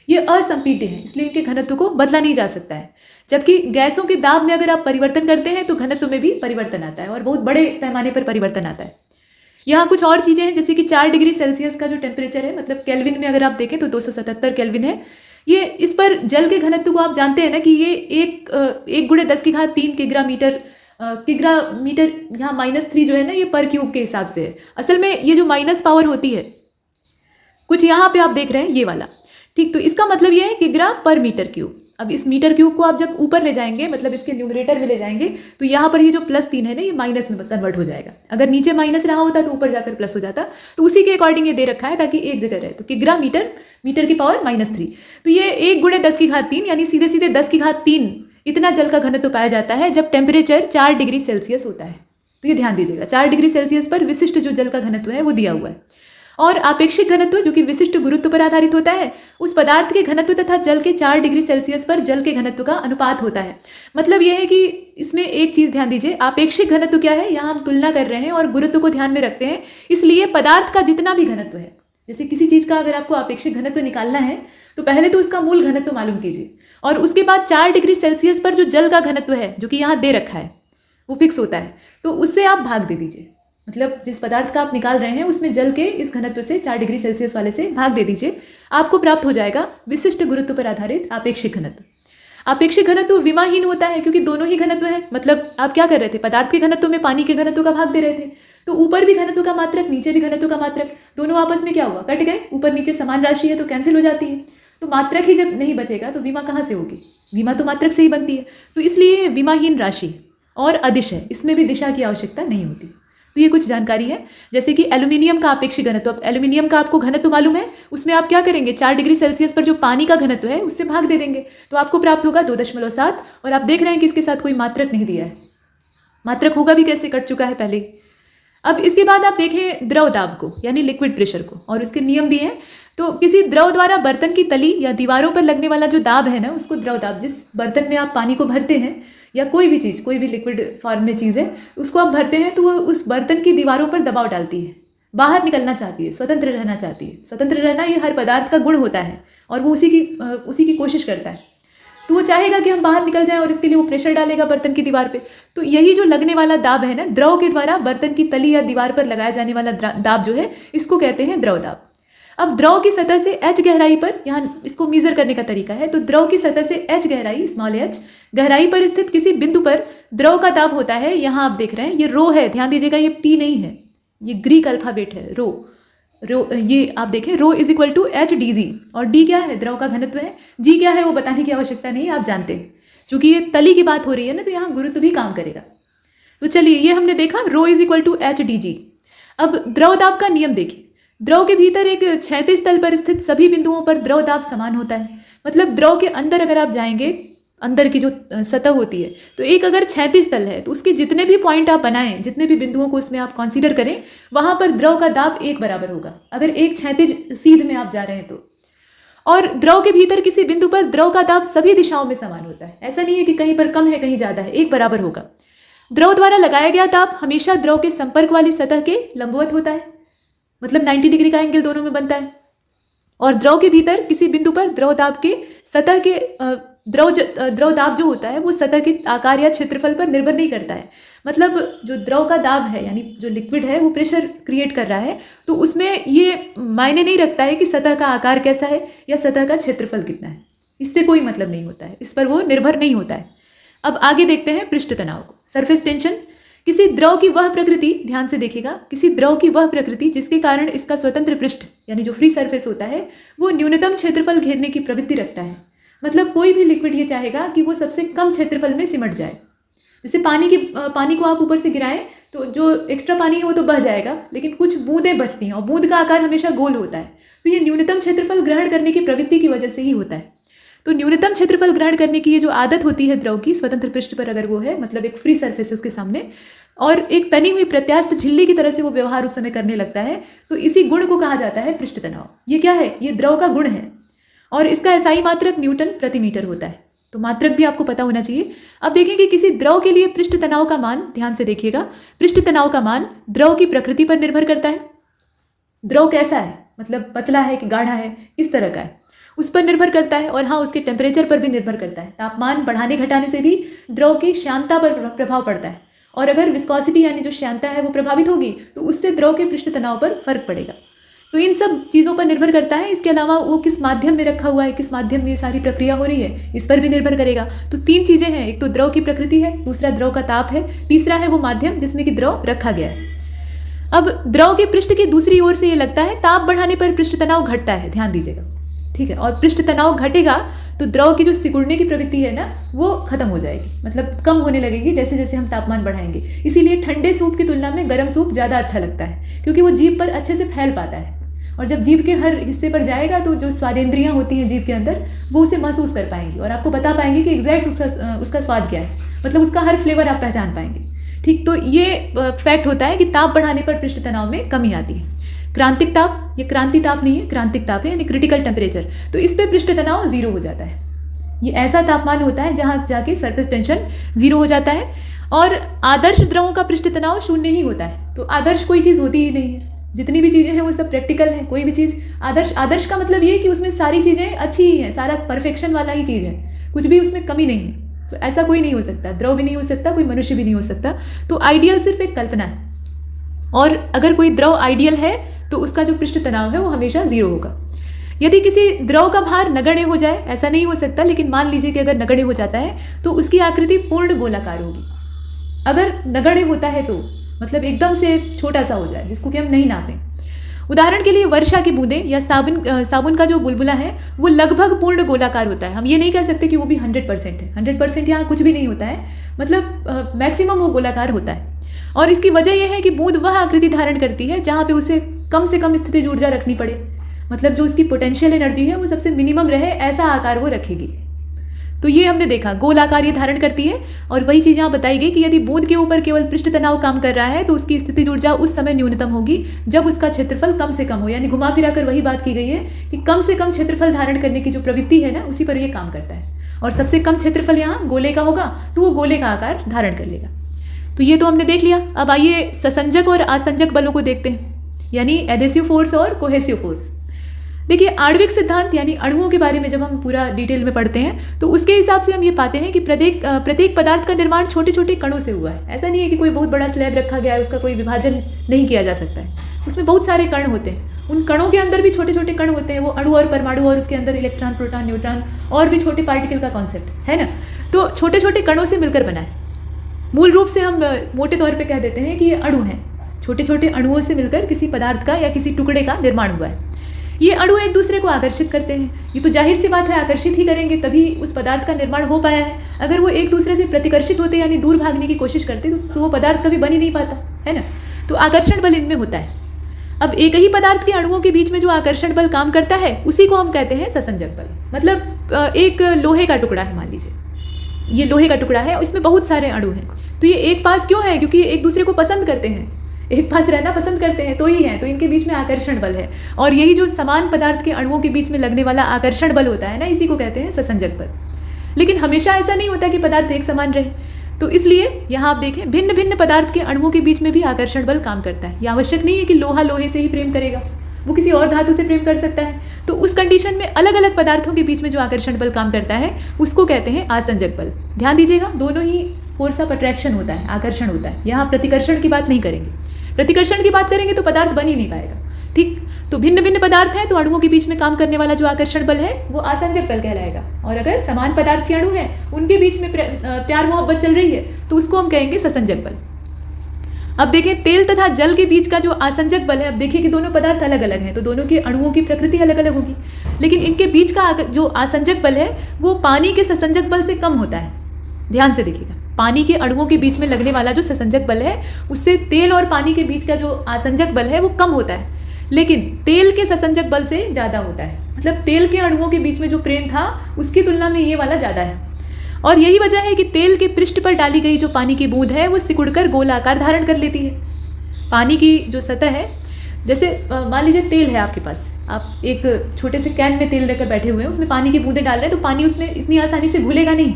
ये असंपीड्य है, इसलिए इनके घनत्व को बदला नहीं जा सकता है। जबकि गैसों के दाब में अगर आप परिवर्तन करते हैं तो घनत्व में भी परिवर्तन आता है, और बहुत बड़े पैमाने पर परिवर्तन आता है। यहाँ कुछ और चीज़ें हैं, जैसे कि 4 डिग्री सेल्सियस का जो टेम्परेचर है, मतलब केल्विन में अगर आप देखें तो 277 केल्विन है। ये इस पर जल के घनत्व को आप जानते हैं ना कि ये 1 × 10³ किग्रा मीटर, यहाँ -3 जो है ना ये पर क्यूब के हिसाब से है। असल में ये जो माइनस पावर होती है, कुछ यहाँ पे आप देख रहे हैं ये वाला, ठीक। तो इसका मतलब ये है किग्रा पर मीटर क्यूब। अब इस मीटर क्यूब को आप जब ऊपर ले जाएंगे, मतलब इसके न्यूमरेटर में ले जाएंगे, तो यहाँ पर ये जो +3 है ना ये माइनस में कन्वर्ट हो जाएगा। अगर नीचे माइनस रहा होता तो ऊपर जाकर प्लस हो जाता। तो उसी के अकॉर्डिंग ये दे रखा है ताकि एक जगह रहे। तो किग्रा मीटर की पावर -3। तो ये 1 × 10³ यानी सीधे सीधे 10³ इतना जल का घनत्व पाया जाता है जब टेम्परेचर 4 डिग्री सेल्सियस होता है। तो ये ध्यान दीजिएगा, 4 डिग्री सेल्सियस पर विशिष्ट जो जल का घनत्व है वो दिया हुआ है। और आपेक्षिक घनत्व जो कि विशिष्ट गुरुत्व पर आधारित होता है, उस पदार्थ के घनत्व तथा जल के 4 डिग्री सेल्सियस पर जल के घनत्व का अनुपात होता है। मतलब यह है कि इसमें एक चीज़ ध्यान दीजिए, आपेक्षिक घनत्व क्या है, यहाँ हम तुलना कर रहे हैं और गुरुत्व को ध्यान में रखते हैं। इसलिए पदार्थ का जितना भी घनत्व है, जैसे किसी चीज़ का अगर आपको आपेक्षिक घनत्व निकालना है तो पहले तो उसका मूल घनत्व मालूम कीजिए, और उसके बाद 4 डिग्री सेल्सियस पर जो जल का घनत्व है जो कि यहाँ दे रखा है वो फिक्स होता है, तो उससे आप भाग दे दीजिए। मतलब जिस पदार्थ का आप निकाल रहे हैं उसमें जल के इस घनत्व से 4 डिग्री सेल्सियस वाले से भाग दे दीजिए, आपको प्राप्त हो जाएगा विशिष्ट गुरुत्व पर आधारित आपेक्षिक घनत्व। आपेक्षिक घनत्व विमाहीन होता है क्योंकि दोनों ही घनत्व है। मतलब आप क्या कर रहे थे, पदार्थ के घनत्व में पानी के घनत्व का भाग दे रहे थे, तो ऊपर भी घनत्व का मात्रक नीचे भी घनत्व का मात्रक, दोनों आपस में क्या हुआ, कट गए। ऊपर नीचे समान राशि है तो कैंसिल हो जाती है। तो मात्रक ही जब नहीं बचेगा तो विमा कहाँ से होगी, विमा तो मात्रक से ही बनती है। तो इसलिए विमाहीन राशि और अदिश है, इसमें भी दिशा की आवश्यकता नहीं होती। तो ये कुछ जानकारी है। जैसे कि एल्यूमिनियम का आपेक्षिक घनत्व, अब एल्यूमिनियम का आपको घनत्व मालूम है, उसमें आप क्या करेंगे, 4 डिग्री सेल्सियस पर जो पानी का घनत्व है उससे भाग दे देंगे तो आपको प्राप्त होगा 2.7। और आप देख रहे हैं कि इसके साथ कोई मात्रक नहीं दिया है, मात्रक होगा भी कैसे, कट चुका है पहले। अब इसके बाद आप देखें द्रव दाब को, यानी लिक्विड प्रेशर को, और उसके नियम भी हैं। तो किसी द्रव द्वारा बर्तन की तली या दीवारों पर लगने वाला जो दाब है ना, उसको द्रव दाब, जिस बर्तन में आप पानी को भरते हैं या कोई भी चीज़, कोई भी लिक्विड फॉर्म में चीज़ है, उसको आप भरते हैं तो वो उस बर्तन की दीवारों पर दबाव डालती है, बाहर निकलना चाहती है, स्वतंत्र रहना चाहती है। स्वतंत्र रहना ये हर पदार्थ का गुण होता है और वो उसी की कोशिश करता है। तो वो चाहेगा कि हम बाहर निकल जाएं और इसके लिए वो प्रेशर डालेगा बर्तन की दीवार पे। तो यही जो लगने वाला दाब है ना, द्रव के द्वारा बर्तन की तली या दीवार पर लगाया जाने वाला दाब जो है, इसको कहते हैं द्रव दाब। अब द्रव की सतह से h गहराई पर, यहाँ इसको मेजर करने का तरीका है, तो द्रव की सतह से h गहराई, स्मॉल h गहराई पर स्थित किसी बिंदु पर द्रव का दाब होता है, यहाँ आप देख रहे हैं ये रो है, ध्यान दीजिएगा ये p नहीं है, ये ग्रीक अल्फाबेट है, रो ये आप देखें, rho is equal to h d g, और डी क्या है, द्रव का घनत्व है, जी क्या है वो बताने की आवश्यकता नहीं है, आप जानते हैं, क्योंकि ये तली की बात हो रही है ना, तो यहाँ गुरुत्व भी काम करेगा। तो चलिए ये हमने देखा rho is equal to h d g. अब द्रव दाब का नियम देखिए, द्रव के भीतर एक क्षैतिज तल पर स्थित सभी बिंदुओं पर द्रव दाब समान होता है। मतलब द्रव के अंदर अगर आप जाएंगे, अंदर की जो सतह होती है, तो एक अगर क्षैतिज तल है तो उसके जितने भी पॉइंट आप बनाएं, जितने भी बिंदुओं को उसमें आप कंसीडर करें, वहां पर द्रव का दाब एक बराबर होगा, अगर एक क्षैतिज सीध में आप जा रहे हैं तो। और द्रव के भीतर किसी बिंदु पर द्रव का दाब सभी दिशाओं में समान होता है, ऐसा नहीं है कि कहीं पर कम है कहीं ज़्यादा है, एक बराबर होगा। द्रव द्वारा लगाया गया दाब हमेशा द्रव के संपर्क वाली सतह के लंबवत होता है, मतलब 90 डिग्री का एंगल दोनों में बनता है। और द्रव के भीतर किसी बिंदु पर द्रव दाब के सतह के द्रव दाब जो होता है वो सतह के आकार या क्षेत्रफल पर निर्भर नहीं करता है। मतलब जो द्रव का दाब है, यानी जो लिक्विड है वो प्रेशर क्रिएट कर रहा है, तो उसमें ये मायने नहीं रखता है कि सतह का आकार कैसा है या सतह का क्षेत्रफल कितना है, इससे कोई मतलब नहीं होता है, इस पर वो निर्भर नहीं होता है। अब आगे देखते हैं पृष्ठ तनाव को। सरफेस टेंशन, किसी द्रव की वह प्रकृति, ध्यान से देखिएगा, किसी द्रव की वह प्रकृति जिसके कारण इसका स्वतंत्र पृष्ठ यानी जो फ्री सरफेस होता है वो न्यूनतम क्षेत्रफल घेरने की प्रवृत्ति रखता है। मतलब कोई भी लिक्विड ये चाहेगा कि वो सबसे कम क्षेत्रफल में सिमट जाए। जैसे पानी को आप ऊपर से गिराएं तो जो एक्स्ट्रा पानी है वो तो बह जाएगा, लेकिन कुछ बूंदें बचती हैं और बूंद का आकार हमेशा गोल होता है, तो ये न्यूनतम क्षेत्रफल ग्रहण करने की प्रवृत्ति की वजह से ही होता है। तो न्यूनतम क्षेत्रफल ग्रहण करने की ये जो आदत होती है द्रव की, स्वतंत्र पृष्ठ पर अगर वो है, मतलब एक फ्री सरफेस है उसके सामने, और एक तनी हुई प्रत्यास्थ झिल्ली की तरह से वो व्यवहार उस समय करने लगता है, तो इसी गुण को कहा जाता है पृष्ठ तनाव। ये क्या है, ये द्रव का गुण है, और इसका एसआई मात्रक न्यूटन प्रति मीटर होता है, तो मात्रक भी आपको पता होना चाहिए। अब देखें कि किसी द्रव के लिए पृष्ठ तनाव का मान, ध्यान से देखिएगा, पृष्ठ तनाव का मान द्रव की प्रकृति पर निर्भर करता है। द्रव कैसा है, मतलब पतला है कि गाढ़ा है, किस तरह का है, उस पर निर्भर करता है। और हाँ, उसके टेम्परेचर पर भी निर्भर करता है। तापमान बढ़ाने घटाने से भी द्रव की श्यानता पर प्रभाव पड़ता है, और अगर विस्कोसिटी यानी जो श्यानता है वो प्रभावित होगी तो उससे द्रव के पृष्ठ तनाव पर फर्क पड़ेगा। तो इन सब चीज़ों पर निर्भर करता है। इसके अलावा वो किस माध्यम में रखा हुआ है, किस माध्यम में ये सारी प्रक्रिया हो रही है, इस पर भी निर्भर करेगा। तो तीन चीज़ें हैं, एक तो द्रव की प्रकृति है, दूसरा द्रव का ताप है, तीसरा है वो माध्यम जिसमें कि द्रव रखा गया है। अब द्रव के पृष्ठ की दूसरी ओर से ये लगता है ताप बढ़ाने पर पृष्ठ तनाव घटता है, ध्यान दीजिएगा, ठीक है। और पृष्ठ तनाव घटेगा तो द्रव की जो सिकुड़ने की प्रवृत्ति है ना वो खत्म हो जाएगी, मतलब कम होने लगेगी जैसे जैसे हम तापमान बढ़ाएंगे। इसीलिए ठंडे सूप की तुलना में गर्म सूप ज़्यादा अच्छा लगता है, क्योंकि वो जीभ पर अच्छे से फैल पाता है, और जब जीभ के हर हिस्से पर जाएगा तो जो स्वादेंद्रियाँ होती हैं जीभ के अंदर वो उसे महसूस कर पाएंगी, और आपको बता पाएंगे कि एग्जैक्ट उसका स्वाद क्या है, मतलब उसका हर फ्लेवर आप पहचान पाएंगे, ठीक। तो ये फैक्ट होता है कि ताप बढ़ाने पर पृष्ठ तनाव में कमी आती है। क्रांतिक ताप, ये क्रांति ताप नहीं है, क्रांतिक ताप है, यानी क्रिटिकल टेम्परेचर, तो इस पे पृष्ठ तनाव 0 हो जाता है। ये ऐसा तापमान होता है जहाँ जाके सरफेस टेंशन 0 हो जाता है। और आदर्श द्रवों का पृष्ठ तनाव 0 ही होता है। तो आदर्श कोई चीज़ होती ही नहीं है, जितनी भी चीज़ें हैं वो सब प्रैक्टिकल हैं। कोई भी चीज़ आदर्श का मतलब ये कि उसमें सारी चीज़ें अच्छी ही हैं, सारा परफेक्शन वाला ही चीज़ है, कुछ भी उसमें कमी नहीं है। तो ऐसा कोई नहीं हो सकता, द्रव भी नहीं हो सकता, कोई मनुष्य भी नहीं हो सकता। तो आइडियल सिर्फ एक कल्पना है, और अगर कोई द्रव आइडियल है तो उसका जो पृष्ठ तनाव है वो हमेशा 0 होगा। यदि किसी द्रव का भार नगण्य हो जाए, ऐसा नहीं हो सकता, लेकिन मान लीजिए कि अगर नगण्य हो जाता है तो उसकी आकृति पूर्ण गोलाकार होगी। अगर नगण्य होता है तो मतलब एकदम से छोटा सा हो जाए, जिसको कि हम नहीं नापें। उदाहरण के लिए वर्षा की बूंदें या साबुन का जो बुलबुला है वो लगभग पूर्ण गोलाकार होता है। हम ये नहीं कह सकते कि वो भी 100% है, 100% यहाँ कुछ भी नहीं होता है, मतलब मैक्सिमम वो गोलाकार होता है। और इसकी वजह यह है कि बूंद वह आकृति धारण करती है जहाँ पे उसे कम से कम स्थितिज ऊर्जा रखनी पड़े, मतलब जो उसकी पोटेंशियल एनर्जी है वो सबसे मिनिमम रहे, ऐसा आकार वो रखेगी। तो ये हमने देखा, गोल आकार ये धारण करती है। और वही चीज़ यहाँ बताई गई कि यदि बूंद के ऊपर केवल पृष्ठ तनाव काम कर रहा है तो उसकी स्थितिज ऊर्जा उस समय न्यूनतम होगी जब उसका क्षेत्रफल कम से कम हो, यानी घुमा फिरा कर वही बात की गई है कि कम से कम क्षेत्रफल धारण करने की जो प्रवृत्ति है ना उसी पर यह काम करता है। और सबसे कम क्षेत्रफल यहाँ गोले का होगा तो वो गोले का आकार धारण कर लेगा। तो ये तो हमने देख लिया। अब आइए ससंजक और असंजक बलों को देखते हैं, यानी एडेसिव फोर्स और कोहेसिव फोर्स। देखिए, आणविक सिद्धांत यानी अणुओं के बारे में जब हम पूरा डिटेल में पढ़ते हैं तो उसके हिसाब से हम ये पाते हैं कि प्रत्येक पदार्थ का निर्माण छोटे छोटे कणों से हुआ है। ऐसा नहीं है कि कोई बहुत बड़ा स्लैब रखा गया है, उसका कोई विभाजन नहीं किया जा सकता है, उसमें बहुत सारे कण होते हैं उन कणों के अंदर भी छोटे छोटे कण होते हैं, वो अणु और परमाणु, और उसके अंदर इलेक्ट्रॉन, प्रोटॉन, न्यूट्रॉन और भी छोटे पार्टिकल का कॉन्सेप्ट है ना। तो छोटे छोटे कणों से मिलकर बना है। मूल रूप से हम मोटे तौर पे कह देते हैं कि ये अणु हैं। छोटे छोटे अणुओं से मिलकर किसी पदार्थ का या किसी टुकड़े का निर्माण हुआ है। ये अणु एक दूसरे को आकर्षित करते हैं। ये तो जाहिर सी बात है, आकर्षित ही करेंगे तभी उस पदार्थ का निर्माण हो पाया है। अगर वो एक दूसरे से प्रतिकर्षित होते यानी दूर भागने की कोशिश करते तो वो पदार्थ कभी बन ही नहीं पाता, है ना। तो आकर्षण बल इनमें होता है। अब एक ही पदार्थ के अणुओं के बीच में जो आकर्षण बल काम करता है उसी को हम कहते हैं ससंजक बल। मतलब एक लोहे का टुकड़ा है, मान लीजिए ये लोहे का टुकड़ा है, इसमें बहुत सारे अणु हैं। तो ये एक पास क्यों है? क्योंकि एक दूसरे को पसंद करते हैं, एक पास रहना पसंद करते हैं तो ही हैं, तो इनके बीच में आकर्षण बल है। और यही जो समान पदार्थ के अणुओं के बीच में लगने वाला आकर्षण बल होता है ना, इसी को कहते हैं ससंजक बल। लेकिन हमेशा ऐसा नहीं होता कि पदार्थ एक समान रहे। तो इसलिए यहाँ आप देखें, भिन्न भिन्न पदार्थ के अणुओं के बीच में भी आकर्षण बल काम करता है। यह आवश्यक नहीं है कि लोहा लोहे से ही प्रेम करेगा, वो किसी और धातु से प्रेम कर सकता है। तो उस कंडीशन में अलग अलग पदार्थों के बीच में जो आकर्षण बल काम करता है उसको कहते हैं आसंजक बल। ध्यान दीजिएगा, दोनों ही फोर्स ऑफ अट्रैक्शन होता है, आकर्षण होता है। यहाँ प्रतिकर्षण की बात नहीं करेंगे। प्रतिकर्षण की बात करेंगे तो पदार्थ बन ही नहीं पाएगा, ठीक। तो भिन्न भिन्न पदार्थ हैं तो अणुओं के बीच में काम करने वाला जो आकर्षण बल है वो आसंजक बल कहलाएगा। और अगर समान पदार्थ के अणु हैं उनके बीच में प्यार मोहब्बत चल रही है तो उसको हम कहेंगे ससंजक बल। अब देखें, तेल तथा जल के बीच का जो आसंजक बल है, अब देखिए कि दोनों पदार्थ अलग अलग हैं तो दोनों के अणुओं की प्रकृति अलग अलग होगी, लेकिन इनके बीच का जो आसंजक बल है वो पानी के ससंजक बल से कम होता है। ध्यान से देखिएगा, पानी के अणुओं के बीच में लगने वाला जो ससंजक बल है उससे तेल और पानी के बीच का जो आसंजक बल है वो कम होता है, लेकिन तेल के ससंजक बल से ज़्यादा होता है। मतलब तेल के अणुओं के बीच में जो प्रेम था उसकी तुलना में ये वाला ज़्यादा है। और यही वजह है कि तेल के पृष्ठ पर डाली गई जो पानी की बूंद है वो सिकुड़कर गोल आकार धारण कर लेती है। पानी की जो सतह है, जैसे मान लीजिए तेल है आपके पास, आप एक छोटे से कैन में तेल लेकर बैठे हुए हैं, उसमें पानी की बूंदें डाल रहे हैं तो पानी उसमें इतनी आसानी से घुलेगा नहीं,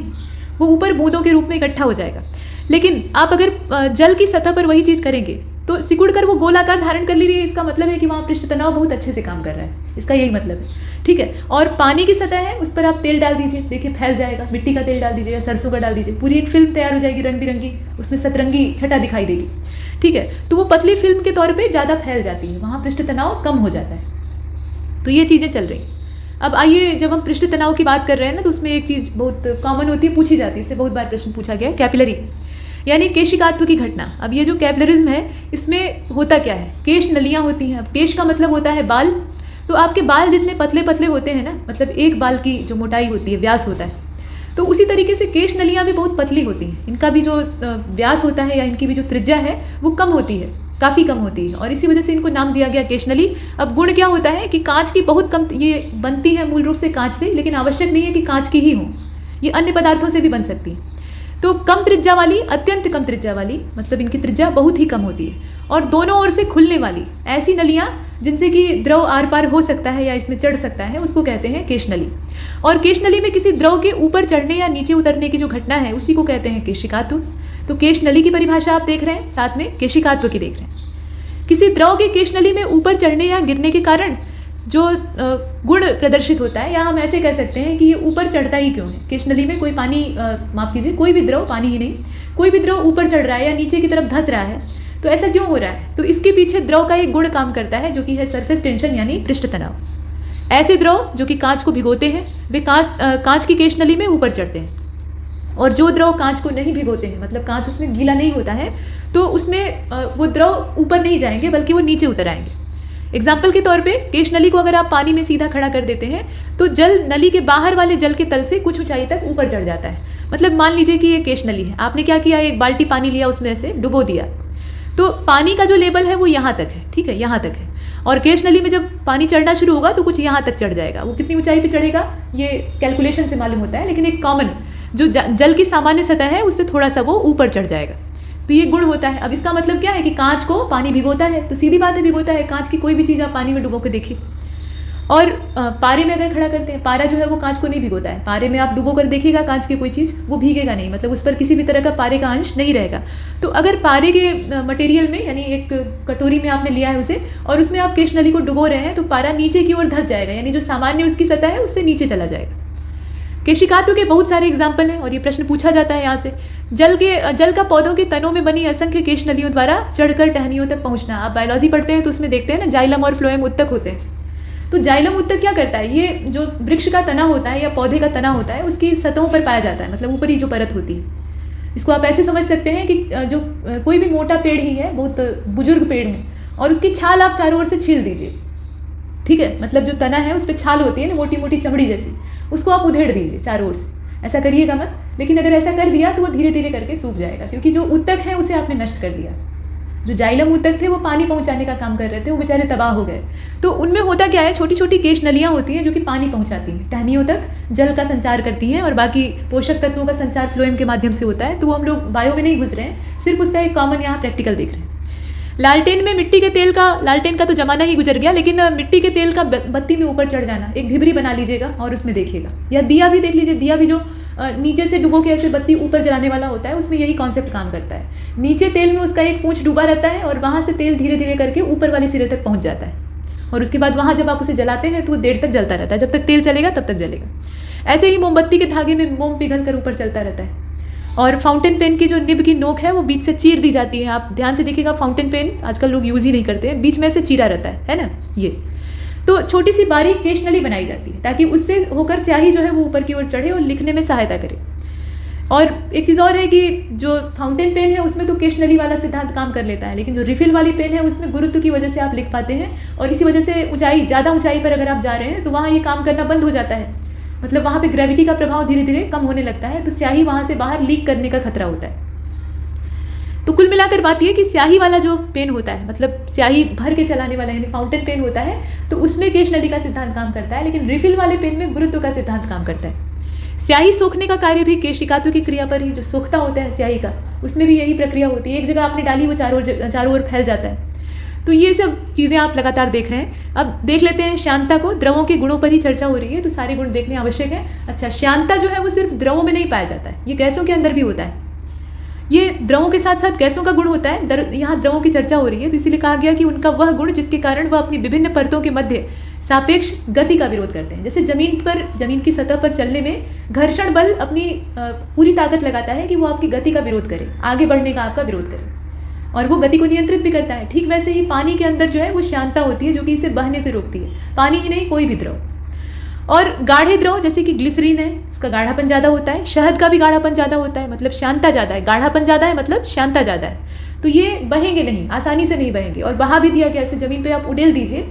वो ऊपर बूंदों के रूप में इकट्ठा हो जाएगा। लेकिन आप अगर जल की सतह पर वही चीज़ करेंगे तो सिकुड़ कर वो गोलाकार धारण कर ली रही है। इसका मतलब है कि वहाँ पृष्ठ तनाव बहुत अच्छे से काम कर रहा है, इसका यही मतलब है, ठीक है। और पानी की सतह है, उस पर आप तेल डाल दीजिए, देखिए फैल जाएगा। मिट्टी का तेल डाल दीजिए या सरसों का डाल दीजिए, पूरी एक फिल्म तैयार हो जाएगी रंग बिरंगी, उसमें सतरंगी छटा दिखाई देगी, ठीक है। तो वो पतली फिल्म के तौर पर ज़्यादा फैल जाती है, वहाँ पृष्ठ तनाव कम हो जाता है। तो ये चीज़ें चल रही। अब आइए, जब हम पृष्ठ तनाव की बात कर रहे हैं ना तो उसमें एक चीज़ बहुत कॉमन होती है, पूछी जाती है, इससे बहुत बार प्रश्न पूछा गया है, कैपिलरी यानी केशिकात्व की घटना। अब ये जो कैपिलरिज्म है इसमें होता क्या है, केश नलियाँ होती हैं। अब केश का मतलब होता है बाल, तो आपके बाल जितने पतले पतले होते हैं ना, मतलब एक बाल की जो मोटाई होती है, व्यास होता है, तो उसी तरीके से केश नलियाँ भी बहुत पतली होती हैं। इनका भी जो व्यास होता है या इनकी भी जो त्रिज्या है वो कम होती है, काफ़ी कम होती है, और इसी वजह से इनको नाम दिया गया केशनली। अब गुण क्या होता है कि कांच की बहुत कम, ये बनती है मूल रूप से कांच से, लेकिन आवश्यक नहीं है कि कांच की ही हो, ये अन्य पदार्थों से भी बन सकती है। तो कम त्रिज्या वाली, अत्यंत कम त्रिज्या वाली, मतलब इनकी त्रिज्या बहुत ही कम होती है, और दोनों ओर से खुलने वाली ऐसी नलियाँ जिनसे कि द्रव आर पार हो सकता है या इसमें चढ़ सकता है, उसको कहते हैं केशनली। और केशनली में किसी द्रव के ऊपर चढ़ने या नीचे उतरने की जो घटना है उसी को कहते हैं केशिकात्व। तो केशनली की परिभाषा आप देख रहे हैं, साथ में केशिकात्व की देख रहे हैं। किसी द्रव के केशनली में ऊपर चढ़ने या गिरने के कारण जो गुण प्रदर्शित होता है, या हम ऐसे कह सकते हैं कि ये ऊपर चढ़ता ही क्यों है। केशनली में कोई पानी, माफ कीजिए, कोई भी द्रव, पानी ही नहीं, कोई भी द्रव ऊपर चढ़ रहा है या नीचे की तरफ धंस रहा है, तो ऐसा क्यों हो रहा है? तो इसके पीछे द्रव का एक गुण काम करता है जो कि है सरफेस टेंशन यानी पृष्ठ तनाव। ऐसे द्रव जो कि कांच को भिगोते हैं वे कांच की केशनली में ऊपर चढ़ते हैं, और जो द्रव कांच को नहीं भिगोते हैं, मतलब कांच उसमें गीला नहीं होता है, तो उसमें वो द्रव ऊपर नहीं जाएंगे बल्कि वो नीचे उतर आएंगे। एग्जाम्पल के तौर पे केशनली को अगर आप पानी में सीधा खड़ा कर देते हैं तो जल नली के बाहर वाले जल के तल से कुछ ऊंचाई तक ऊपर चढ़ जाता है। मतलब मान लीजिए कि ये केशनली है, आपने क्या किया, एक बाल्टी पानी लिया, उसमें से डुबो दिया, तो पानी का जो लेवल है वो यहाँ तक है, ठीक है, यहाँ तक है। और केशनली में जब पानी चढ़ना शुरू होगा तो कुछ यहाँ तक चढ़ जाएगा। वो कितनी ऊंचाई पे चढ़ेगा ये कैलकुलेशन से मालूम होता है, लेकिन एक कॉमन जो जल की सामान्य सतह है उससे थोड़ा सा वो ऊपर चढ़ जाएगा। तो ये गुण होता है। अब इसका मतलब क्या है कि कांच को पानी भिगोता है, तो सीधी बात है भिगोता है। कांच की कोई भी चीज़ आप पानी में डुबो के देखिए। और पारे में अगर खड़ा करते हैं, पारा जो है वो कांच को नहीं भिगोता है। पारे में आप डुबो कर देखिएगा कांच की कोई चीज़, वो भीगेगा नहीं, मतलब उस पर किसी भी तरह का पारे का अंश नहीं रहेगा। तो अगर पारे के मटेरियल में, यानी एक कटोरी में आपने लिया है उसे, और उसमें आप केशनली को डुबो रहे हैं, तो पारा नीचे की ओर धंस जाएगा, यानी जो सामान्य उसकी सतह है उससे नीचे चला जाएगा। केशिकात्व के बहुत सारे एग्जाम्पल हैं और ये प्रश्न पूछा जाता है यहाँ से। जल का पौधों के तनों में बनी असंख्य केश नलियों द्वारा चढ़कर टहनियों तक पहुंचना। आप बायोलॉजी पढ़ते हैं तो उसमें देखते हैं ना, जाइलम और फ्लोएम उत्तक होते हैं। तो जाइलम उत्तक क्या करता है, ये जो वृक्ष का तना होता है या पौधे का तना होता है उसकी सतहों पर पाया जाता है, मतलब ऊपरी जो परत होती है। इसको आप ऐसे समझ सकते हैं कि जो कोई भी मोटा पेड़ ही है, बहुत बुजुर्ग पेड़ है, और उसकी छाल आप चारों ओर से छील दीजिए, ठीक है, मतलब जो तना है उस पर छाल होती है ना, मोटी मोटी चमड़ी जैसी, उसको आप उधेड़ दीजिए चारों ओर से। ऐसा करिएगा मत, लेकिन अगर ऐसा कर दिया तो वो धीरे धीरे करके सूख जाएगा, क्योंकि जो उत्तक है उसे आपने नष्ट कर दिया। जो जाइलम उत्तक थे वो पानी पहुंचाने का काम कर रहे थे, वो बेचारे तबाह हो गए। तो उनमें होता क्या है, छोटी छोटी केश नलियाँ होती हैं जो कि पानी पहुंचाती हैं, टहनियों तक जल का संचार करती हैं, और बाकी पोषक तत्वों का संचार फ्लोएम के माध्यम से होता है। तो वो हम लोग बायो में नहीं घुस रहे हैं, सिर्फ उसका एक कॉमन यहाँ प्रैक्टिकल देख रहे हैं। लालटेन में मिट्टी के तेल का, लालटेन का तो जमाना ही गुजर गया, लेकिन मिट्टी के तेल का बत्ती में ऊपर चढ़ जाना, एक ढिबरी बना लीजिएगा और उसमें देखिएगा। या दिया भी देख लीजिए, दिया भी जो नीचे से डुबो के ऐसे बत्ती ऊपर जलाने वाला होता है, उसमें यही कॉन्सेप्ट काम करता है। नीचे तेल में उसका एक पूंछ डूबा रहता है और वहाँ से तेल धीरे धीरे करके ऊपर वाले सिरे तक पहुँच जाता है, और उसके बाद वहाँ जब आप उसे जलाते हैं तो वो देर तक जलता रहता है, जब तक तेल चलेगा तब तक जलेगा। ऐसे ही मोमबत्ती के धागे में मोम पिघल कर ऊपर चलता रहता है। और फाउंटेन पेन की जो निब की नोक है वो बीच से चीर दी जाती है। आप ध्यान से देखिएगा, फाउंटेन पेन आजकल लोग यूज़ ही नहीं करते हैं, बीच में से चीरा रहता है ना ये। तो छोटी सी बारीक केश नली बनाई जाती है ताकि उससे होकर स्याही जो है वो ऊपर की ओर चढ़े और लिखने में सहायता करे। और एक चीज़ और है कि जो फाउंटेन पेन है उसमें तो केश नली वाला सिद्धांत काम कर लेता है, लेकिन जो रिफिल वाली पेन है उसमें गुरुत्व की वजह से आप लिख पाते हैं, और इसी वजह से ज़्यादा ऊंचाई पर अगर आप जा रहे हैं तो वहाँ ये काम करना बंद हो जाता है, मतलब वहाँ पे ग्रेविटी का प्रभाव धीरे धीरे कम होने लगता है, तो स्याही वहाँ से बाहर लीक करने का खतरा होता है। तो कुल मिलाकर बात यह कि स्याही वाला जो पेन होता है, मतलब स्याही भर के चलाने वाला यानी फाउंटेन पेन होता है, तो उसमें केश नली का सिद्धांत काम करता है, लेकिन रिफिल वाले पेन में गुरुत्व का सिद्धांत काम करता है। स्याही सोखने का कार्य भी केशिकात्व की क्रिया पर ही, जो सोखता होता है स्याही का, उसमें भी यही प्रक्रिया होती है। एक जगह आपने डाली वो चारों ओर फैल जाता है। तो ये सब चीज़ें आप लगातार देख रहे हैं। अब देख लेते हैं श्यानता को। द्रवों के गुणों पर ही चर्चा हो रही है, तो सारे गुण देखने आवश्यक है। अच्छा, श्यानता जो है वो सिर्फ द्रवों में नहीं पाया जाता है, ये गैसों के अंदर भी होता है। ये द्रवों के साथ साथ गैसों का गुण होता है। यहाँ द्रवों की चर्चा हो रही है, तो इसीलिए कहा गया कि उनका वह गुण जिसके कारण वह अपनी विभिन्न परतों के मध्य सापेक्ष गति का विरोध करते हैं। जैसे जमीन की सतह पर चलने में घर्षण बल अपनी पूरी ताकत लगाता है कि वो आपकी गति का विरोध करे, आगे बढ़ने का आपका विरोध करे, और वो गति को नियंत्रित भी करता है। ठीक वैसे ही पानी के अंदर जो है वो श्यानता होती है, जो कि इसे बहने से रोकती है। पानी ही नहीं, कोई भी द्रव। और गाढ़े द्रव जैसे कि ग्लिसरीन है, इसका गाढ़ापन ज़्यादा होता है। शहद का भी गाढ़ापन ज़्यादा होता है, मतलब श्यानता ज़्यादा है। गाढ़ापन ज़्यादा है मतलब श्यानता ज़्यादा है। तो ये बहेंगे नहीं, आसानी से नहीं बहेंगे। और बहा भी दिया गया, ऐसे ज़मीन पे आप उड़ेल दीजिए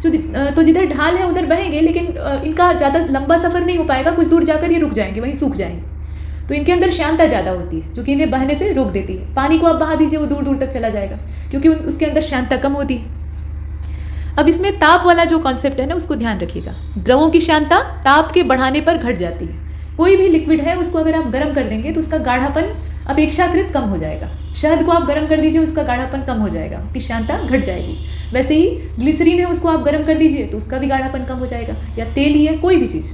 तो जिधर ढाल है उधर बहेंगे, लेकिन इनका ज़्यादा लंबा सफ़र नहीं हो पाएगा, कुछ दूर जाकर ये रुक जाएंगे, वहीं सूख जाएंगे। तो इनके अंदर श्यानता ज़्यादा होती है, जो कि इन्हें बहने से रोक देती है। पानी को आप बहा दीजिए, वो दूर दूर तक चला जाएगा, क्योंकि उसके अंदर श्यानता कम होती है। अब इसमें ताप वाला जो कॉन्सेप्ट है ना, उसको ध्यान रखिएगा। द्रवों की श्यानता ताप के बढ़ाने पर घट जाती है। कोई भी लिक्विड है उसको अगर आप गर्म कर देंगे तो उसका गाढ़ापन अपेक्षाकृत कम हो जाएगा। शहद को आप गर्म कर दीजिए, उसका गाढ़ापन कम हो जाएगा, उसकी श्यानता घट जाएगी। वैसे ही ग्लिसरीन है, उसको आप गर्म कर दीजिए तो उसका भी गाढ़ापन कम हो जाएगा, या तेल ही है, कोई भी चीज़।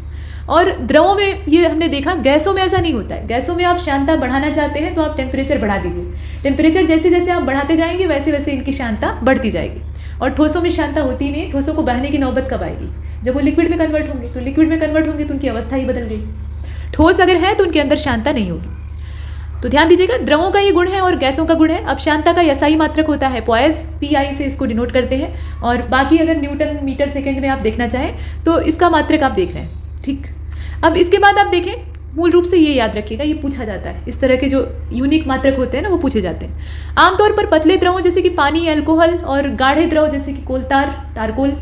और द्रवों में ये हमने देखा, गैसों में ऐसा नहीं होता है। गैसों में आप श्यानता बढ़ाना चाहते हैं तो आप टेम्परेचर बढ़ा दीजिए। टेम्परेचर जैसे जैसे आप बढ़ाते जाएंगे वैसे वैसे इनकी श्यानता बढ़ती जाएगी। और ठोसों में श्यानता होती ही नहीं। ठोसों को बहने की नौबत कब आएगी? जब वो लिक्विड में कन्वर्ट होंगे। तो लिक्विड में कन्वर्ट होंगे तो उनकी अवस्था ही बदल गई। ठोस अगर है तो उनके अंदर श्यानता नहीं होगी। तो ध्यान दीजिएगा, द्रवों का ये गुण है और गैसों का गुण है। अब श्यानता का एसआई मात्रक होता है पॉइज, PI से इसको डिनोट करते हैं। और बाकी अगर न्यूटन मीटर सेकेंड में आप देखना चाहें तो इसका मात्रक आप देख रहे हैं, ठीक। अब इसके बाद आप देखें, मूल रूप से ये याद रखिएगा, ये पूछा जाता है। इस तरह के जो यूनिक मात्रक होते हैं ना, वो पूछे जाते हैं। आमतौर पर पतले द्रवों जैसे कि पानी, अल्कोहल, और गाढ़े द्रव जैसे कि कोलतार, तारकोल,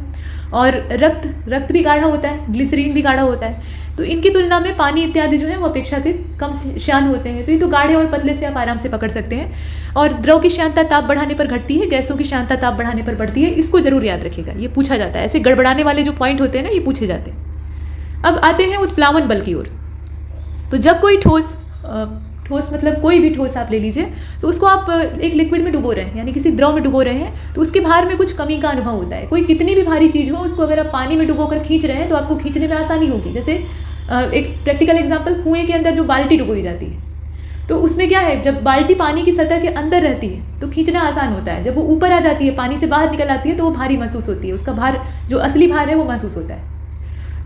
और रक्त भी गाढ़ा होता है, ग्लिसरीन भी गाढ़ा होता है। तो इनकी तुलना में पानी इत्यादि जो है वो अपेक्षाकृत कम श्यान होते हैं। तो ये तो गाढ़े और पतले से आप आराम से पकड़ सकते हैं। और द्रव की श्यानता ताप बढ़ाने पर घटती है, गैसों की श्यानता ताप बढ़ाने पर बढ़ती है। इसको जरूर याद रखिएगा, ये पूछा जाता है। ऐसे गड़बड़ाने वाले जो पॉइंट होते हैं ना, ये पूछे जाते हैं। अब आते हैं उत्प्लावन बल की ओर। तो जब कोई ठोस मतलब कोई भी ठोस आप ले लीजिए, तो उसको आप एक लिक्विड में डुबो रहे हैं, यानी किसी द्रव में डुबो रहे हैं, तो उसके भार में कुछ कमी का अनुभव होता है। कोई कितनी भी भारी चीज़ हो, उसको अगर आप पानी में डुबोकर खींच रहे हैं तो आपको खींचने में आसानी होगी। जैसे एक प्रैक्टिकल एग्जांपल, कुएं के अंदर जो बाल्टी डुबोई जाती है, तो उसमें क्या है, जब बाल्टी पानी की सतह के अंदर रहती है तो खींचना आसान होता है। जब वो ऊपर आ जाती है, पानी से बाहर निकल आती है, तो वो भारी महसूस होती है, उसका भार जो असली भार है वो महसूस होता है।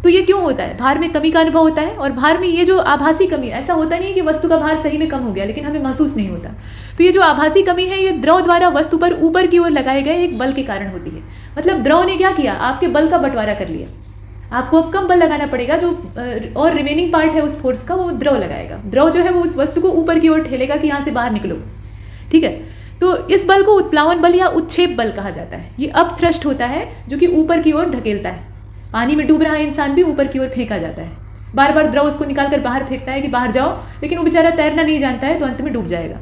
तो ये क्यों होता है? भार में कमी का अनुभव होता है, और भार में ये जो आभासी कमी, ऐसा होता नहीं है कि वस्तु का भार सही में कम हो गया लेकिन हमें महसूस नहीं होता। तो ये जो आभासी कमी है, ये द्रव द्वारा वस्तु पर ऊपर की ओर लगाए गए एक बल के कारण होती है। मतलब द्रव ने क्या किया, आपके बल का बंटवारा कर लिया। आपको अब कम बल लगाना पड़ेगा, जो और रिमेनिंग पार्ट है उस फोर्स का वो द्रव लगाएगा। द्रव जो है वो उस वस्तु को ऊपर की ओर ठेलेगा कि यहाँ से बाहर निकलो, ठीक है। तो इस बल को उत्प्लावन बल या उत्क्षेप बल कहा जाता है। ये अप थ्रस्ट होता है जो कि ऊपर की ओर धकेलता है। पानी में डूब रहा इंसान भी ऊपर की ओर फेंका जाता है, बार बार द्रव उसको निकाल कर बाहर फेंकता है कि बाहर जाओ, लेकिन वो बेचारा तैरना नहीं जानता है तो अंत में डूब जाएगा।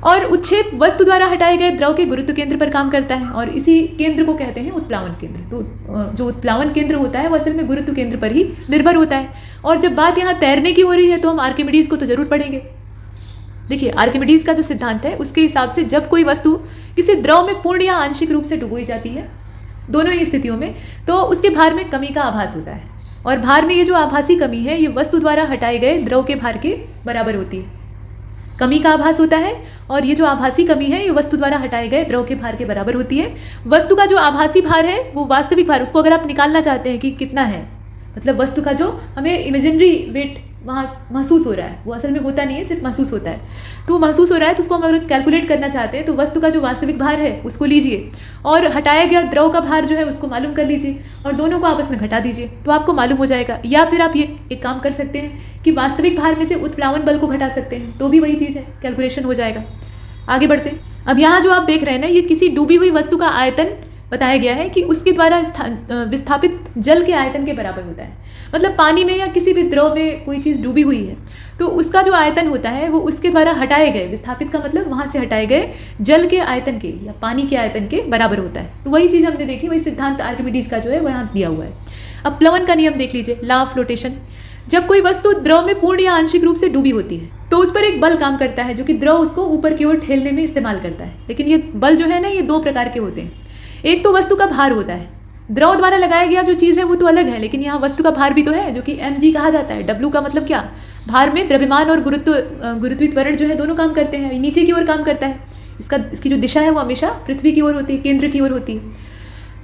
और उत्क्षेप वस्तु द्वारा हटाए गए द्रव के गुरुत्व केंद्र पर काम करता है, और इसी केंद्र को कहते हैं उत्प्लावन केंद्र। तो जो उत्प्लावन केंद्र होता है वो असल में गुरुत्व केंद्र पर ही निर्भर होता है। और जब बात यहाँ तैरने की हो रही है तो हम आर्किमिडीज को तो जरूर पढ़ेंगे। देखिए, आर्किमिडीज का जो सिद्धांत है उसके हिसाब से जब कोई वस्तु किसी द्रव में पूर्ण या आंशिक रूप से डुबोई जाती है, दोनों ही स्थितियों में, तो उसके भार में कमी का आभास होता है। और भार में ये जो आभासी कमी है ये वस्तु द्वारा हटाए गए द्रव के भार के बराबर होती है। कमी का आभास होता है, और ये जो आभासी कमी है ये वस्तु द्वारा हटाए गए द्रव के भार के बराबर होती है। वस्तु का जो आभासी भार है वो वास्तविक भार, उसको अगर आप निकालना चाहते हैं कि कितना है, मतलब वस्तु का जो हमें इमेजिनरी वेट वहाँ महसूस हो रहा है, वो असल में होता नहीं है, सिर्फ महसूस होता है। तो महसूस हो रहा है तो उसको हम अगर कैलकुलेट करना चाहते हैं तो वस्तु का जो वास्तविक भार है उसको लीजिए, और हटाया गया द्रव का भार जो है उसको मालूम कर लीजिए, और दोनों को आपस में घटा दीजिए, तो आपको मालूम हो जाएगा। या फिर आप ये एक काम कर सकते हैं कि वास्तविक भार में से उत्प्लावन बल को घटा सकते हैं, तो भी वही चीज़ है, कैलकुलेशन हो जाएगा। आगे बढ़ते हैं। अब यहाँ जो आप देख रहे हैं ना, ये किसी डूबी हुई वस्तु का आयतन बताया गया है कि उसके द्वारा विस्थापित जल के आयतन के बराबर होता है। मतलब पानी में या किसी भी द्रव में कोई चीज़ डूबी हुई है तो उसका जो आयतन होता है वो उसके द्वारा हटाए गए, विस्थापित का मतलब वहाँ से हटाए गए जल के आयतन के या पानी के आयतन के बराबर होता है। तो वही चीज़ हमने देखी, वही सिद्धांत आर्किमिडीज का जो है वो यहाँ दिया हुआ है। अब प्लवन का नियम देख लीजिए, लॉ ऑफ फ्लोटेशन। जब कोई वस्तु द्रव में पूर्ण या आंशिक रूप से डूबी होती है तो उस पर एक बल काम करता है जो कि द्रव उसको ऊपर की ओर ठेलने में इस्तेमाल करता है। लेकिन ये बल जो है ना, ये दो प्रकार के होते हैं। एक तो वस्तु का भार होता है, द्रव द्वारा लगाया गया जो चीज़ है वो तो अलग है, लेकिन यहाँ वस्तु का भार भी तो है जो कि mg कहा जाता है। w का मतलब क्या, भार में द्रव्यमान और गुरुत्वीय त्वरण जो है दोनों काम करते हैं, नीचे की ओर काम करता है। इसकी जो दिशा है वो हमेशा पृथ्वी की ओर होती है, केंद्र की ओर होती है।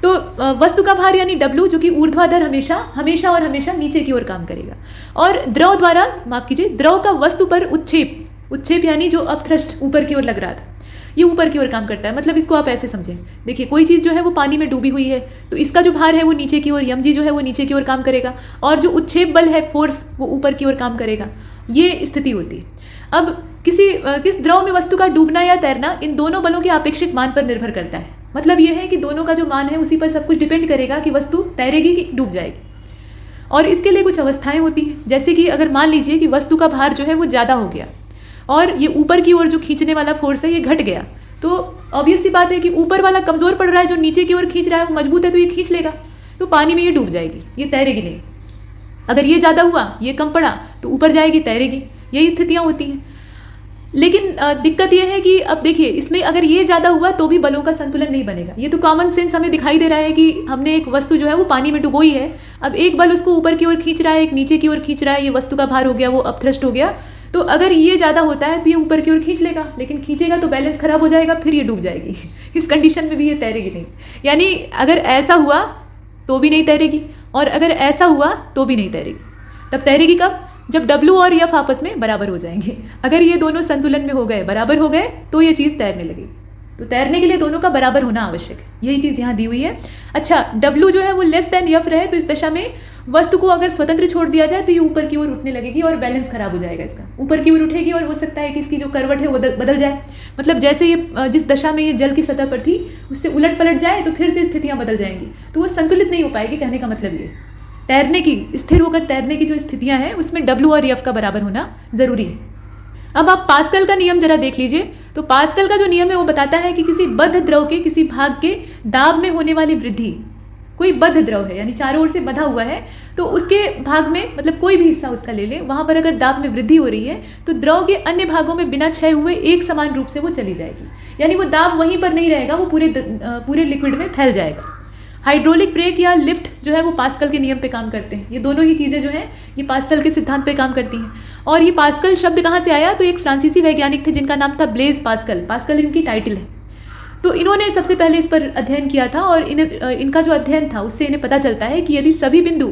तो वस्तु का भार यानी w जो कि ऊर्ध्वाधर हमेशा नीचे की ओर काम करेगा। और द्रव द्वारा, माफ कीजिए, द्रव का वस्तु पर उत्क्षेप यानी जो अपथ्रस्ट ऊपर की ओर लग रहा था, ये ऊपर की ओर काम करता है। मतलब इसको आप ऐसे समझें, देखिए कोई चीज़ जो है वो पानी में डूबी हुई है तो इसका जो भार है वो नीचे की ओर, mg जो है वो नीचे की ओर काम करेगा, और जो उत्क्षेप बल है फोर्स वो ऊपर की ओर काम करेगा। ये स्थिति होती है। अब किस द्रव में वस्तु का डूबना या तैरना इन दोनों बलों के आपेक्षिक मान पर निर्भर करता है। मतलब ये है कि दोनों का जो मान है उसी पर सब कुछ डिपेंड करेगा कि वस्तु तैरेगी कि डूब जाएगी। और इसके लिए कुछ अवस्थाएं होती हैं, जैसे कि अगर मान लीजिए कि वस्तु का भार जो है वो ज़्यादा हो गया और ये ऊपर की ओर जो खींचने वाला फोर्स है ये घट गया, तो ऑब्वियस सी बात है कि ऊपर वाला कमज़ोर पड़ रहा है, जो नीचे की ओर खींच रहा है वो मजबूत है, तो ये खींच लेगा, तो पानी में ये डूब जाएगी, ये तैरेगी नहीं। अगर ये ज़्यादा हुआ, ये कम पड़ा, तो ऊपर जाएगी, तैरेगी। यही स्थितियाँ होती हैं। लेकिन दिक्कत ये है कि अब देखिए, इसमें अगर ये ज़्यादा हुआ तो भी बलों का संतुलन नहीं बनेगा। ये तो कॉमन सेंस हमें दिखाई दे रहा है कि हमने एक वस्तु जो है वो पानी में डुबोई है, अब एक बल उसको ऊपर की ओर खींच रहा है, एक नीचे की ओर खींच रहा है, ये वस्तु का भार हो गया, वो अपथ्रस्ट हो गया। तो अगर ये ज़्यादा होता है तो ये ऊपर की ओर खींच लेगा, लेकिन खींचेगा तो बैलेंस खराब हो जाएगा, फिर ये डूब जाएगी। इस कंडीशन में भी ये तैरेगी नहीं। यानी अगर ऐसा हुआ तो भी नहीं तैरेगी, और अगर ऐसा हुआ तो भी नहीं तैरेगी। तब तैरेगी कब? जब W और F आपस में बराबर हो जाएंगे। अगर ये दोनों संतुलन में हो गए, बराबर हो गए, तो ये चीज़ तैरने लगेगी। तो तैरने के लिए दोनों का बराबर होना आवश्यक है, यही चीज़ यहाँ दी हुई है। अच्छा, W जो है वो लेस देन F रहे तो इस दशा में वस्तु को अगर स्वतंत्र छोड़ दिया जाए तो ये ऊपर की ओर उठने लगेगी और बैलेंस खराब हो जाएगा इसका। ऊपर की ओर उठेगी और हो सकता है कि इसकी जो करवट है वो बदल जाए। मतलब जैसे ये जिस दशा में ये जल की सतह पर थी उससे उलट पलट जाए तो फिर से स्थितियाँ बदल जाएंगी, तो वो संतुलित नहीं हो पाएगी। कहने का मतलब ये, तैरने की, स्थिर होकर तैरने की जो स्थितियाँ हैं उसमें W और F का बराबर होना ज़रूरी है। अब आप पास्कल का नियम जरा देख लीजिए। तो पास्कल का जो नियम है वो बताता है कि किसी बद्ध द्रव के किसी भाग के दाब में होने वाली वृद्धि, कोई बद्ध द्रव है यानी चारों ओर से बंधा हुआ है, तो उसके भाग में, मतलब कोई भी हिस्सा उसका ले लें, वहाँ पर अगर दाब में वृद्धि हो रही है तो द्रव के अन्य भागों में बिना क्षय हुए एक समान रूप से वो चली जाएगी। यानी वो दाब वहीं पर नहीं रहेगा, वो पूरे लिक्विड में फैल जाएगा। हाइड्रोलिक ब्रेक या लिफ्ट जो है वो पास्कल के नियम पे काम करते हैं। ये दोनों ही चीज़ें जो हैं ये पास्कल के सिद्धांत पे काम करती हैं। और ये पास्कल शब्द कहाँ से आया? तो एक फ्रांसीसी वैज्ञानिक थे जिनका नाम था ब्लेज पास्कल। पास्कल इनकी टाइटल है। तो इन्होंने सबसे पहले इस पर अध्ययन किया था, और इनका जो अध्ययन था उससे इन्हें पता चलता है कि यदि सभी बिंदु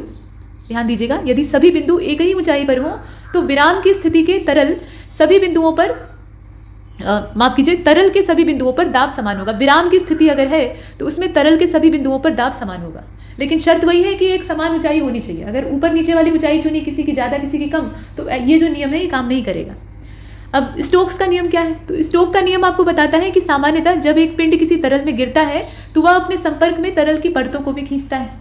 ध्यान दीजिएगा, यदि सभी बिंदु एक ही ऊंचाई पर हों तो विराम की स्थिति के तरल सभी बिंदुओं पर माफ कीजिए, तरल के सभी बिंदुओं पर दाब समान होगा। विराम की स्थिति अगर है तो उसमें तरल के सभी बिंदुओं पर दाब समान होगा, लेकिन शर्त वही है कि एक समान ऊंचाई होनी चाहिए। अगर ऊपर नीचे वाली ऊंचाई चुनी, किसी की ज़्यादा किसी की कम, तो ये जो नियम है ये काम नहीं करेगा। अब स्टोक्स का नियम क्या है? तो स्टोक का नियम आपको बताता है कि सामान्यतः जब एक पिंड किसी तरल में गिरता है तो वह अपने संपर्क में तरल की परतों को भी खींचता है।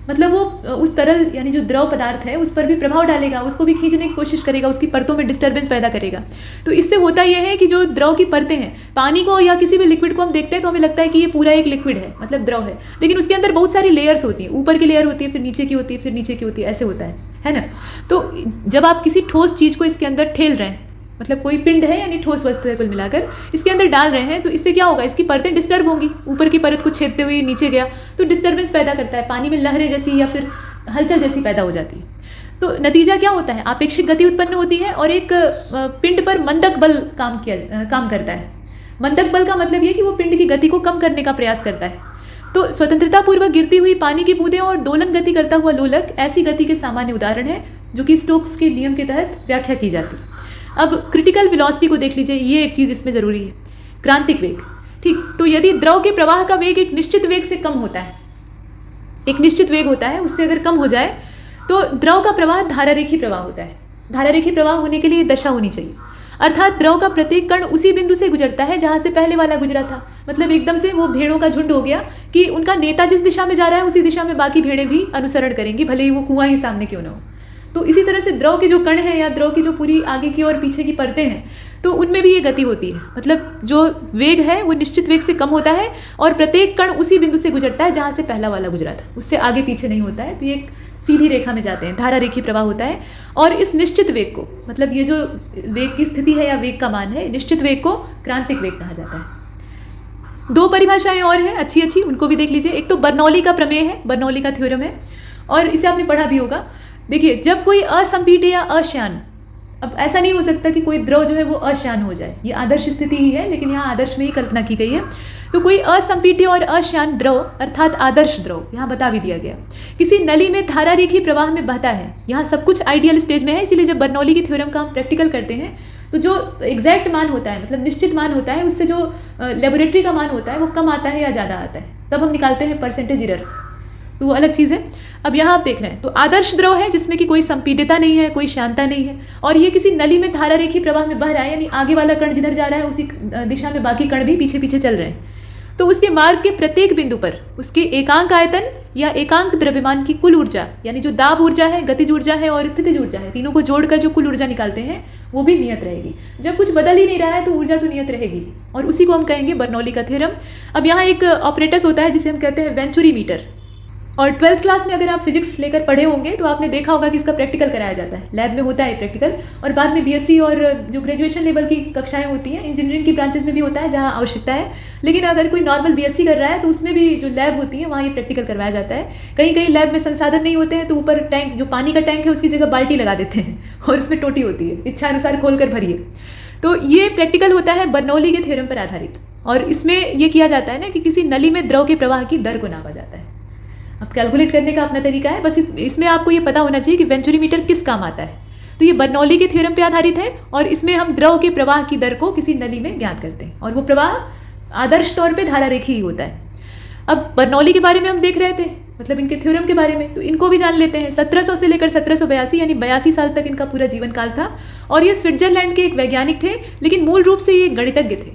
मतलब वो उस तरल यानी जो द्रव पदार्थ है उस पर भी प्रभाव डालेगा, उसको भी खींचने की कोशिश करेगा, उसकी परतों में डिस्टर्बेंस पैदा करेगा। तो इससे होता यह है कि जो द्रव की परतें हैं, पानी को या किसी भी लिक्विड को हम देखते हैं तो हमें लगता है कि ये पूरा एक लिक्विड है, मतलब द्रव है, लेकिन उसके अंदर बहुत सारी लेयर्स होती हैं। ऊपर की लेयर होती है, फिर नीचे की होती है, फिर नीचे की होती है, ऐसे होता है ना। तो जब आप किसी ठोस चीज़ को इसके अंदर ठेल रहे हैं, मतलब कोई पिंड है यानी ठोस वस्तु है कुल मिलाकर, इसके अंदर डाल रहे हैं, तो इससे क्या होगा, इसकी परतें डिस्टर्ब होंगी। ऊपर की परत को छेदते हुए नीचे गया तो डिस्टर्बेंस पैदा करता है, पानी में लहरें जैसी या फिर हलचल जैसी पैदा हो जाती है। तो नतीजा क्या होता है, आपेक्षिक गति उत्पन्न होती है और एक पिंड पर मंदक बल काम करता है। मंदक बल का मतलब ये कि वो पिंड की गति को कम करने का प्रयास करता है। तो स्वतंत्रतापूर्वक गिरती हुई पानी की बूंदें और दोलन गति करता हुआ लोलक ऐसी गति के सामान्य उदाहरण है जो कि स्टोक्स के नियम के तहत व्याख्या की जाती है। अब क्रिटिकल वेलोसिटी को देख लीजिए, ये एक चीज़ इसमें ज़रूरी है, क्रांतिक वेग। ठीक, तो यदि द्रव के प्रवाह का वेग एक निश्चित वेग से कम होता है, एक निश्चित वेग होता है, उससे अगर कम हो जाए तो द्रव का प्रवाह धारारेखी प्रवाह होता है। धारारेखी प्रवाह होने के लिए दशा होनी चाहिए, अर्थात द्रव का प्रत्येक कण उसी बिंदु से गुजरता है जहाँ से पहले वाला गुजरा था। मतलब एकदम से वो भेड़ों का झुंड हो गया कि उनका नेता जिस दिशा में जा रहा है उसी दिशा में बाकी भेड़ें भी अनुसरण करेंगी, भले ही वो कुआं ही सामने क्यों ना हो। तो इसी तरह से द्रव के जो कण हैं या द्रव की जो पूरी आगे की और पीछे की परतें हैं, तो उनमें भी ये गति होती है। मतलब जो वेग है वो निश्चित वेग से कम होता है और प्रत्येक कण उसी बिंदु से गुजरता है जहाँ से पहला वाला गुजरा था, उससे आगे पीछे नहीं होता है। तो ये एक सीधी रेखा में जाते हैं, धारारेखी प्रवाह होता है। और इस निश्चित वेग को, मतलब ये जो वेग की स्थिति है या वेग का मान है, निश्चित वेग को क्रांतिक वेग कहा जाता है। दो परिभाषाएं और हैं अच्छी अच्छी, उनको भी देख लीजिए। एक तो बर्नौली का प्रमेय है, बर्नौली का थ्योरम है, और इसे आपने पढ़ा भी होगा। देखिए, जब कोई असंपीड्य या अश्यान, अब ऐसा नहीं हो सकता कि कोई द्रव जो है वो अश्यान हो जाए, ये आदर्श स्थिति ही है, लेकिन यहाँ आदर्श में ही कल्पना की गई है। तो कोई असंपीड्य और अश्यान द्रव अर्थात आदर्श द्रव, यहाँ बता भी दिया गया, किसी नली में धारारेखी प्रवाह में बहता है। यहाँ सब कुछ आइडियल स्टेज में है, इसीलिए जब बर्नौली की थ्योरम का हम प्रैक्टिकल करते हैं तो जो एग्जैक्ट मान होता है, मतलब निश्चित मान होता है, उससे जो लेबोरेटरी का मान होता है वो कम आता है या ज़्यादा आता है, तब हम निकालते हैं परसेंटेज एरर, तो वो अलग चीज़ है। अब यहाँ आप देख रहे हैं, तो आदर्श द्रव है जिसमें कि कोई संपीड्यता नहीं है, कोई श्यानता नहीं है, और ये किसी नली में धारारेखी प्रवाह में बह रहा है, यानी आगे वाला कण जिधर जा रहा है उसी दिशा में बाकी कण भी पीछे पीछे चल रहे हैं। तो उसके मार्ग के प्रत्येक बिंदु पर उसके एकांक आयतन या एकांक द्रव्यमान की कुल ऊर्जा, यानी जो दाब ऊर्जा है, गतिज ऊर्जा है और स्थितिज ऊर्जा है, तीनों को जोड़कर जो कुल ऊर्जा निकालते हैं वो भी नियत रहेगी। जब कुछ बदल ही नहीं रहा है तो ऊर्जा तो नियत रहेगी, और उसी को हम कहेंगे बर्नौली का थ्योरम। अब यहाँ एक ऑपरेटस होता है जिसे हम कहते हैं वेंचुरी मीटर, और 12th क्लास में अगर आप फिजिक्स लेकर पढ़े होंगे तो आपने देखा होगा कि इसका प्रैक्टिकल कराया जाता है, लैब में होता है प्रैक्टिकल, और बाद में बीएससी और जो ग्रेजुएशन लेवल की कक्षाएं होती हैं इंजीनियरिंग की ब्रांचेस में भी होता है जहां आवश्यकता है। लेकिन अगर कोई नॉर्मल बीएससी कर रहा है तो उसमें भी जो लैब होती है वहाँ ये प्रैक्टिकल करवाया जाता है। कहीं कहीं लैब में संसाधन नहीं होते हैं तो ऊपर टैंक, जो पानी का टैंक है उसकी जगह बाल्टी लगा देते हैं और उसमें टोटी होती है, इच्छा अनुसार खोल कर भरिए। तो ये प्रैक्टिकल होता है बर्नौली के थ्योरम पर आधारित, और इसमें ये किया जाता है ना कि किसी नली में द्रव के प्रवाह की दर को नापा जाता है। अब कैलकुलेट करने का अपना तरीका है, बस इसमें आपको ये पता होना चाहिए कि वेंचुरी मीटर किस काम आता है। तो ये बर्नौली के थ्योरम पे आधारित है, और इसमें हम द्रव के प्रवाह की दर को किसी नली में ज्ञात करते हैं, और वो प्रवाह आदर्श तौर पे धारारेखी ही होता है। अब बर्नौली के बारे में हम देख रहे थे, मतलब इनके थ्योरम के बारे में, तो इनको भी जान लेते हैं। 1700 से लेकर 1782 यानी 82 साल तक इनका पूरा जीवन काल था, और ये स्विट्जरलैंड के एक वैज्ञानिक थे, लेकिन मूल रूप से ये गणितज्ञ थे,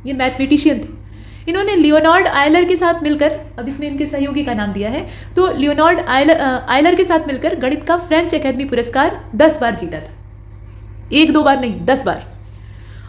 ये मैथमेटिशियन थे। इन्होंने लियोनार्ड आयलर के साथ मिलकर, अब इसमें इनके सहयोगी का नाम दिया है, तो लियोनार्ड आयलर के साथ मिलकर गणित का फ्रेंच एकेडमी पुरस्कार 10 बार जीता था, 1-2 बार नहीं, 10 बार।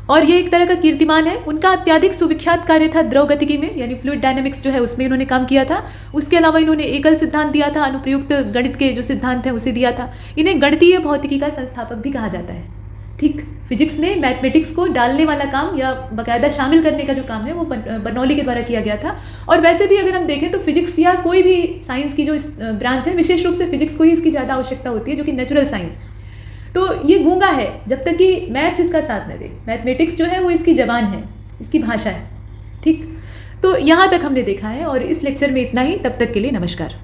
और ये एक तरह का कीर्तिमान है। उनका अत्यधिक सुविख्यात कार्य था द्रव गतिकी में, यानी फ्लूइड डायनेमिक्स जो है उसमें इन्होंने काम किया था। उसके अलावा इन्होंने एकल सिद्धांत दिया था, अनुप्रयुक्त गणित के जो सिद्धांत हैं उसे दिया था। इन्हें गणितीय भौतिकी का संस्थापक भी कहा जाता है। ठीक, फिजिक्स में मैथमेटिक्स को डालने वाला काम या बाकायदा शामिल करने का जो काम है वो बर्नौली के द्वारा किया गया था। और वैसे भी अगर हम देखें तो फिजिक्स या कोई भी साइंस की जो ब्रांच है, विशेष रूप से फिजिक्स को ही इसकी ज़्यादा आवश्यकता होती है, जो कि नेचुरल साइंस, तो ये गूंगा है जब तक कि मैथ्स इसका साथ न दे। मैथमेटिक्स जो है वो इसकी जबान है, इसकी भाषा है। ठीक, तो यहाँ तक हमने देखा है, और इस लेक्चर में इतना ही। तब तक के लिए नमस्कार।